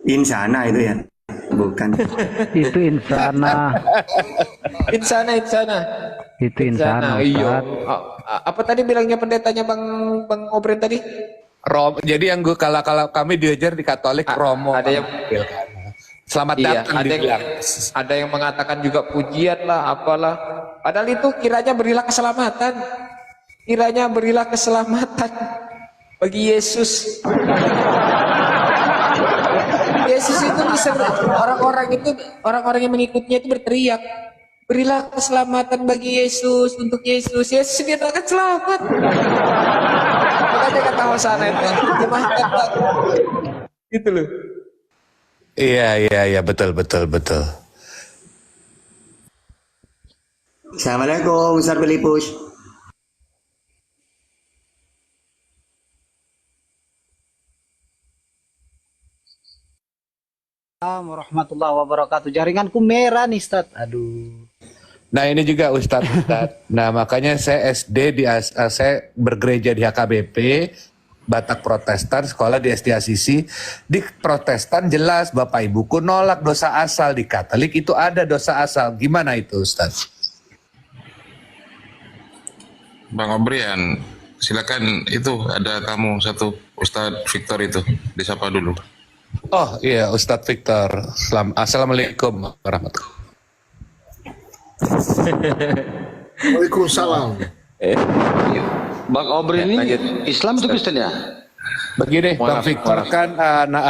insana itu ya? Bukan. Itu insana. Insana. Itu insana. Iya. Apa tadi bilangnya pendetanya Bang Obren tadi? Jadi yang kalau kami diajar di Katolik Romo. Ada yang selamat datang ada yang mengatakan juga pujian lah, apalah. Padahal itu kiranya berilah keselamatan. Kiranya berilah keselamatan bagi Yesus. Yesus itu orang-orang yang mengikutnya itu berteriak, berilah keselamatan bagi Yesus, untuk Yesus. Yesus sendiri akan selamat. Makanya kata hosana itu terjemahkan gitu loh. Iya, betul. Assalamualaikum Ustaz Filipus. Warahmatullahi wabarakatuh. Jaringanku merah nih, Ustaz. Aduh. Nah ini juga Ustadz. Nah makanya saya SD saya bergereja di HKBP Batak Protestan, sekolah di SD Asisi. Di Protestan jelas Bapak Ibuku nolak dosa asal, di Katolik itu ada dosa asal. Gimana itu Ustadz? Bang Obrian, silakan, itu ada tamu satu, Ustadz Victor itu, disapa dulu. Oh iya Ustadz Victor. Assalamualaikum warahmatullahi wabarakatuh. Waalaikumsalam. Bang Obrin ini Islam atau Kristen ya? Begini, Bang Victor kan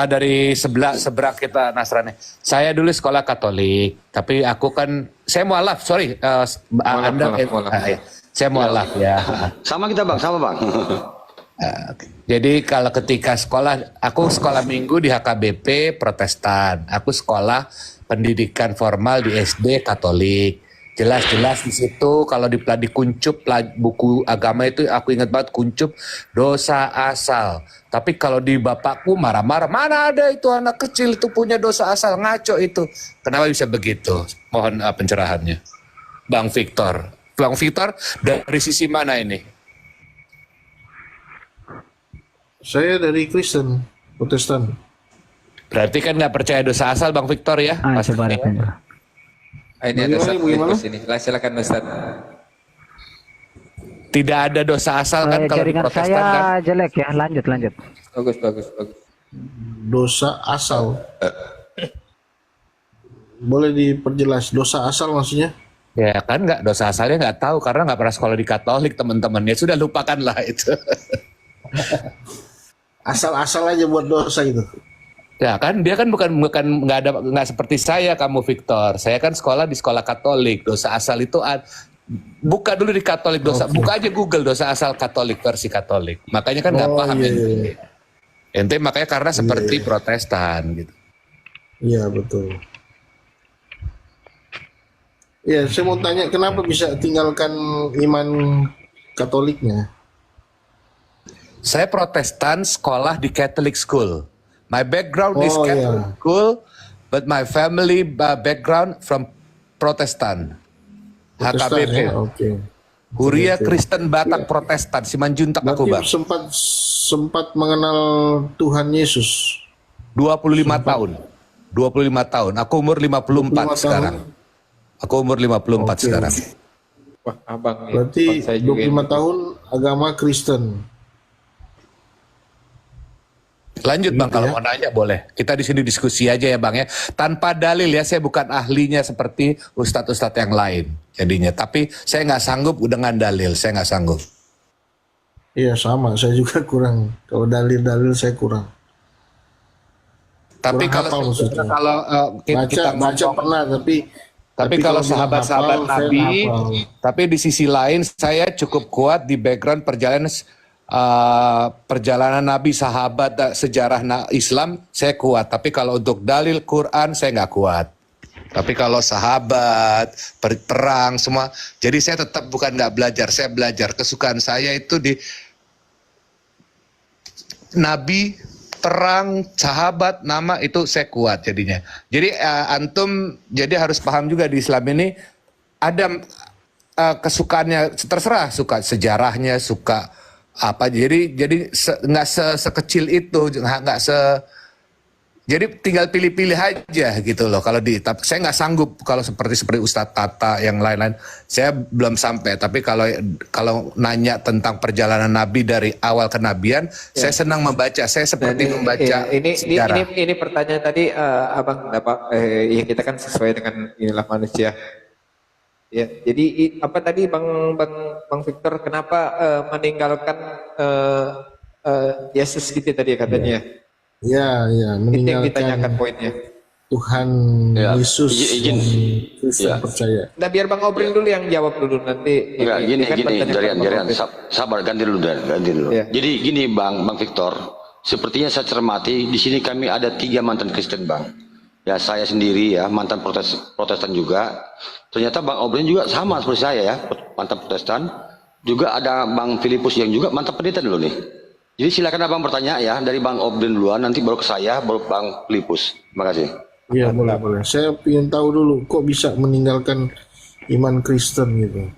dari sebelah kita Nasrani. Saya dulu sekolah Katolik, tapi aku kan saya mualaf, sorry, saya mualaf ya. Sama kita Bang, sama Bang. Jadi kalau ketika sekolah, aku sekolah minggu di HKBP Protestan, aku sekolah pendidikan formal di SD Katolik. Jelas-jelas di situ kalau di kuncup buku agama itu aku ingat banget kuncup dosa asal. Tapi kalau di bapakku marah-marah, mana ada itu anak kecil itu punya dosa asal, ngaco itu. Kenapa bisa begitu? Mohon pencerahannya. Bang Victor. Bang Victor dari sisi mana ini? Saya dari Kristen, Protestan. Berarti kan nggak percaya dosa asal Bang Victor ya? Ini ada Ustaz ini. Silakan Ustaz. Tidak ada dosa asal kan kalau di Protestan saya kan? jelek ya, lanjut. Bagus. Dosa asal. Boleh diperjelas dosa asal maksudnya? Ya kan nggak, dosa asalnya nggak tahu karena nggak pernah sekolah di Katolik teman-teman. Ya sudah lupakanlah itu. Asal-asal aja buat dosa itu. Ya kan dia kan bukan nggak seperti saya, kamu Victor. Saya kan sekolah di sekolah Katolik. Dosa asal itu buka dulu di Katolik dosa. Buka aja Google dosa asal Katolik versi Katolik. Makanya kan nggak paham. Iya. Ente makanya karena seperti Protestan gitu. Iya betul. Ya, saya mau tanya kenapa bisa tinggalkan iman Katoliknya? Saya Protestan, sekolah di Catholic school. My background is Oh, Catholic iya. school, but my family background from Protestan. Protestan, HKBP. ya? Oke. Huria Oke. Kristen Batak Protestan, Simanjuntak aku bang. Berarti sempat mengenal Tuhan Yesus. 25 tahun. 25 tahun. Aku umur 54 25 sekarang. Aku umur 54 Oke. sekarang. Wah, abang nih. Berarti Abang saya juga 25 ini. tahun agama Kristen. Lanjut bang, Gitu kalau ya. mau nanya boleh. Kita di sini diskusi aja ya bang ya. Tanpa dalil ya, saya bukan ahlinya seperti ustadz-ustadz yang lain jadinya. Tapi saya nggak sanggup dengan dalil, saya nggak sanggup. Iya sama, saya juga kurang. Kalau dalil-dalil saya kurang. Tapi Kurang kalau hafal maksudnya. kalau kita Baca ngomong- pernah, tapi kalau bilang sahabat-sahabat hafal, saya Nabi, nggak hafal. tapi di sisi lain saya cukup kuat di background perjalanan Nabi, sahabat, sejarah Islam saya kuat. Tapi kalau untuk dalil Quran saya nggak kuat. Tapi kalau sahabat, perang semua, jadi saya tetap bukan nggak belajar, saya belajar. Kesukaan saya itu di Nabi, perang, sahabat, nama itu saya kuat jadinya. Jadi antum jadi harus paham juga di Islam ini ada kesukaannya, terserah suka sejarahnya, suka apa. Jadi nggak sekecil itu, nggak jadi tinggal pilih-pilih aja gitu loh. Kalau tapi saya nggak sanggup kalau seperti Ustadz Tata yang lain-lain, saya belum sampai. Tapi kalau nanya tentang perjalanan Nabi dari awal kenabian, saya senang membaca. Saya seperti membaca sejarah. Ini pertanyaan tadi abang ya kita kan sesuai dengan inilah manusia. Ya, jadi apa tadi bang Victor kenapa meninggalkan Yesus gitu tadi katanya? Ya, Itu yang meninggalkan ditanyakan poinnya. Tuhan Ya, Yesus izin. Kristen Ya. percaya. Nah biar bang Obril dulu yang jawab dulu nanti. Enggak, ini gini, kan pertanyaan Bang Darian, Obril. sabar, ganti dulu, ganti dulu. Iya. Jadi gini, Bang Victor, sepertinya saya cermati, di sini kami ada 3 mantan Kristen, Bang. Ya, saya sendiri ya, mantan Protestan juga. Ternyata Bang Obril juga sama seperti saya ya, mantan Protestan. Juga ada Bang Filipus yang juga mantan pendeta dulu nih. Jadi silakan Abang bertanya ya, dari Bang Obril duluan, nanti baru ke saya, baru Bang Filipus. Terima kasih. Iya, boleh. Saya ingin tahu dulu, kok bisa meninggalkan iman Kristen gitu.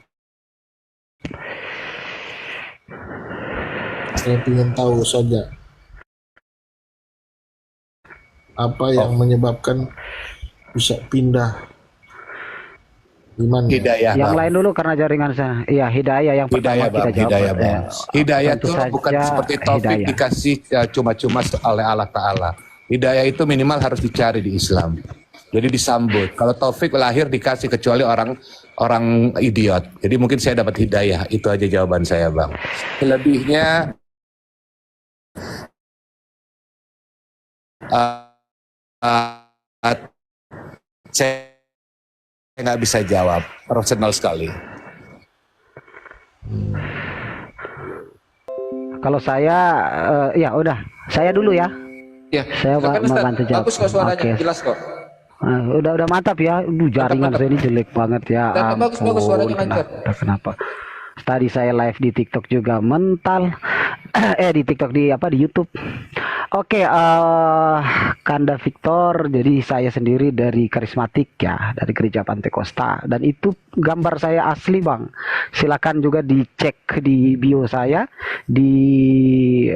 Saya ingin tahu saja. Apa yang menyebabkan bisa pindah iman? Hidayah, Yang Bang. lain dulu karena jaringan saya. Iya, hidayah yang Hidayah, pertama kita Bang. jawab. Hidayah, Bang. Hidayah Tentu itu bukan saja seperti taufik hidayah. dikasih cuma-cuma oleh Allah Ta'ala. Hidayah itu minimal harus dicari di Islam. Jadi disambut. Kalau taufik lahir dikasih kecuali orang idiot. Jadi mungkin saya dapat hidayah. Itu aja jawaban saya, Bang. Selebihnya saya nggak bisa jawab. Personal sekali. Kalau saya, ya udah, saya dulu ya. Ya, Saya silakan, Ustaz. membantu jawab. Bagus kok suaranya, Oke. jelas kok. Udah mantap ya. Jaringan Mantap. saya ini jelek banget ya. Bagus, suaranya lancar. Kenapa? Tadi saya live di TikTok juga mental. Di TikTok di YouTube. Oke, Kanda Victor. Jadi saya sendiri dari karismatik ya, dari gereja Pantekosta. Dan itu gambar saya asli, Bang. Silakan juga dicek di bio saya, di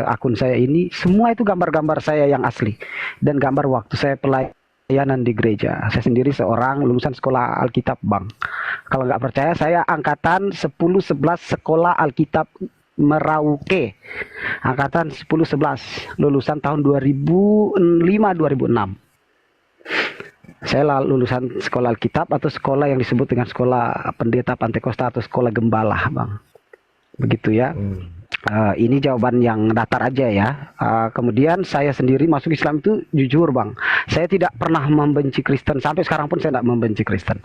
akun saya ini. Semua itu gambar-gambar saya yang asli. Dan gambar waktu saya pelayanan di gereja. Saya sendiri seorang lulusan sekolah Alkitab, Bang. Kalau nggak percaya, saya angkatan 10-11 sekolah Alkitab Merauke. Angkatan 10-11, lulusan tahun 2005-2006. Saya lulusan sekolah Alkitab atau sekolah yang disebut dengan sekolah pendeta Pantekosta atau sekolah gembala, Bang. Begitu ya. Ini jawaban yang datar aja ya. Kemudian saya sendiri masuk Islam itu jujur, Bang. Saya tidak pernah membenci Kristen. Sampai sekarang pun saya tidak membenci Kristen.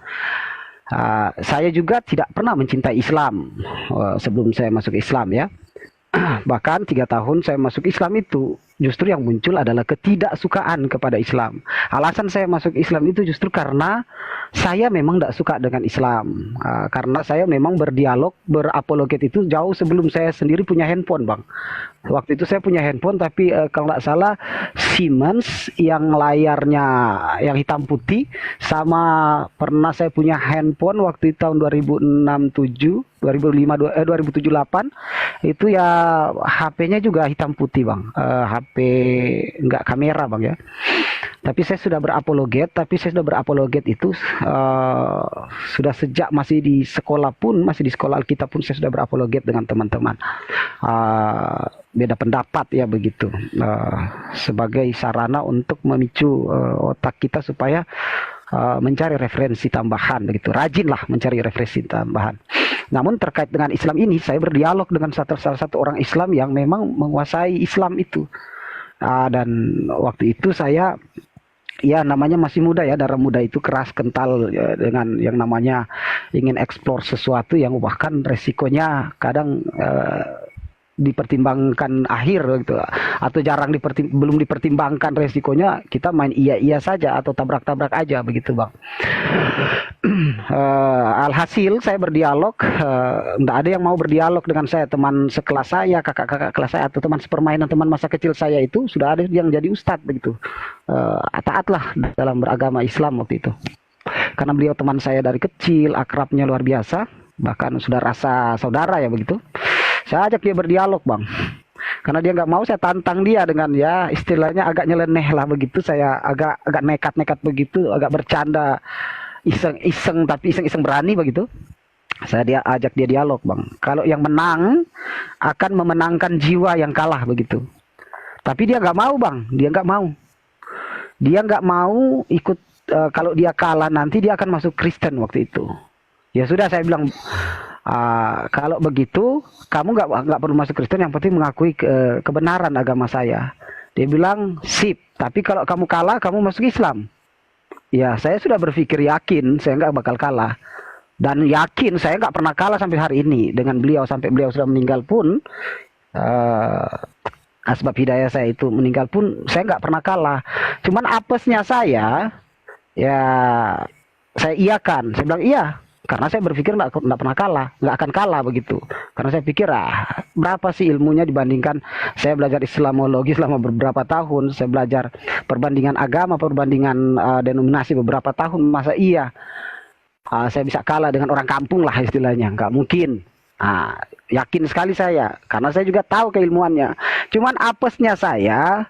Saya juga tidak pernah mencintai Islam sebelum saya masuk Islam ya. Bahkan 3 tahun saya masuk Islam itu justru yang muncul adalah ketidaksukaan kepada Islam. Alasan saya masuk Islam itu justru karena saya memang tidak suka dengan Islam. Karena saya memang berdialog, berapologet itu jauh sebelum saya sendiri punya handphone, Bang. Waktu itu saya punya handphone, tapi kalau nggak salah Siemens yang layarnya yang hitam putih, sama pernah saya punya handphone waktu itu tahun 2006-7, 2007-8 itu ya HP-nya juga hitam putih, Bang. HP nggak kamera, Bang, ya. Tapi saya sudah berapologet, itu sudah sejak masih di sekolah Alkitab pun saya sudah berapologet dengan teman-teman. Beda pendapat ya begitu. Sebagai sarana untuk memicu otak kita supaya mencari referensi tambahan begitu. Rajinlah mencari referensi tambahan. Namun terkait dengan Islam ini, saya berdialog dengan salah satu orang Islam yang memang menguasai Islam itu. Dan waktu itu saya, ya namanya masih muda ya, darah muda itu keras, kental ya, dengan yang namanya ingin eksplor sesuatu yang bahkan resikonya kadang dipertimbangkan akhir gitu, atau belum dipertimbangkan resikonya, kita main iya saja atau tabrak-tabrak aja begitu, Bang. Alhasil saya berdialog, nggak ada yang mau berdialog dengan saya, teman sekelas saya, kakak-kakak kelas saya, atau teman sepermainan, teman masa kecil saya itu sudah ada yang jadi ustadz begitu. Taatlah dalam beragama Islam waktu itu, karena beliau teman saya dari kecil, akrabnya luar biasa, bahkan sudah rasa saudara ya begitu. Saya ajak dia berdialog, Bang. Karena dia nggak mau, saya tantang dia dengan ya istilahnya agak nyeleneh lah begitu. Saya agak nekat-nekat begitu, agak bercanda, iseng-iseng, tapi iseng-iseng berani begitu. Saya ajak dia dialog, Bang. Kalau yang menang akan memenangkan jiwa yang kalah begitu. Tapi dia nggak mau, Bang. Dia nggak mau ikut. Kalau dia kalah nanti dia akan masuk Kristen waktu itu. Ya sudah, saya bilang, kalau begitu kamu nggak perlu masuk Kristen, yang penting mengakui kebenaran agama saya. Dia bilang sip, tapi kalau kamu kalah kamu masuk Islam. Ya saya sudah berpikir yakin saya nggak bakal kalah, dan yakin saya nggak pernah kalah sampai hari ini dengan beliau, sampai beliau sudah meninggal pun, asbab hidayah saya itu meninggal pun saya nggak pernah kalah. Cuman apesnya saya, ya saya iakan, saya bilang iya. Karena saya berpikir nggak pernah kalah, nggak akan kalah begitu. Karena saya pikir berapa sih ilmunya dibandingkan saya belajar Islamologi selama beberapa tahun, saya belajar perbandingan agama, perbandingan denominasi beberapa tahun, masa iya saya bisa kalah dengan orang kampung lah istilahnya, nggak mungkin. Yakin sekali saya, karena saya juga tahu keilmuannya. Cuman apesnya saya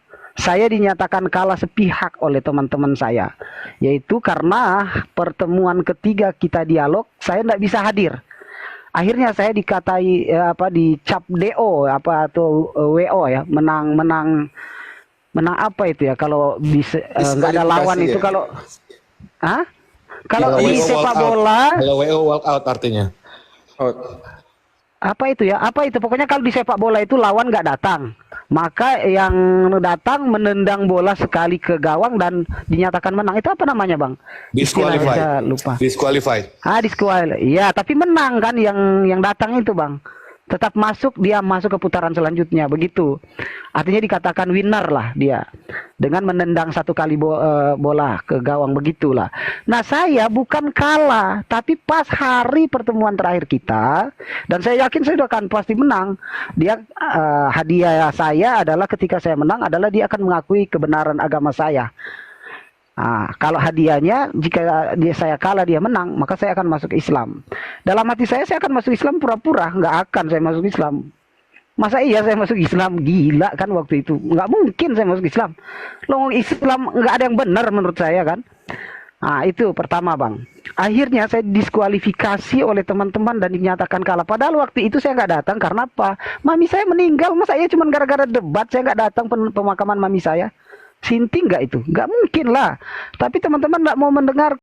dinyatakan kalah sepihak oleh teman-teman saya, yaitu karena pertemuan ketiga kita dialog saya tidak bisa hadir. Akhirnya saya dikatai dicap DO atau WO ya, menang apa itu ya, kalau bisa nggak ada lawan itu, kalau kalau di sepak bola, kalau WO walk out artinya apa itu ya, pokoknya kalau di sepak bola itu lawan nggak datang, maka yang datang menendang bola sekali ke gawang dan dinyatakan menang. Itu apa namanya, Bang? Disqualified. Saya lupa. Disqualified. Disqualified. Iya, tapi menang kan yang datang itu, Bang. Tetap masuk, dia masuk ke putaran selanjutnya begitu. Artinya dikatakan winner lah dia dengan menendang satu kali bola ke gawang begitulah. Nah, saya bukan kalah, tapi pas hari pertemuan terakhir kita, dan saya yakin saya akan pasti menang. Dia hadiah saya adalah ketika saya menang adalah dia akan mengakui kebenaran agama saya. Kalau hadiahnya jika saya kalah dia menang, maka saya akan masuk Islam. Dalam hati saya akan masuk Islam pura-pura, nggak akan saya masuk Islam. Masa iya saya masuk Islam? Gila kan waktu itu, nggak mungkin saya masuk Islam. Islam nggak ada yang benar menurut saya kan. Itu pertama, Bang. Akhirnya saya diskualifikasi oleh teman-teman dan dinyatakan kalah. Padahal waktu itu saya nggak datang karena apa? Mami saya meninggal, masa iya cuma gara-gara debat saya nggak datang pemakaman mami saya? Sinting nggak itu? Nggak mungkin lah. Tapi teman-teman nggak mau mendengar.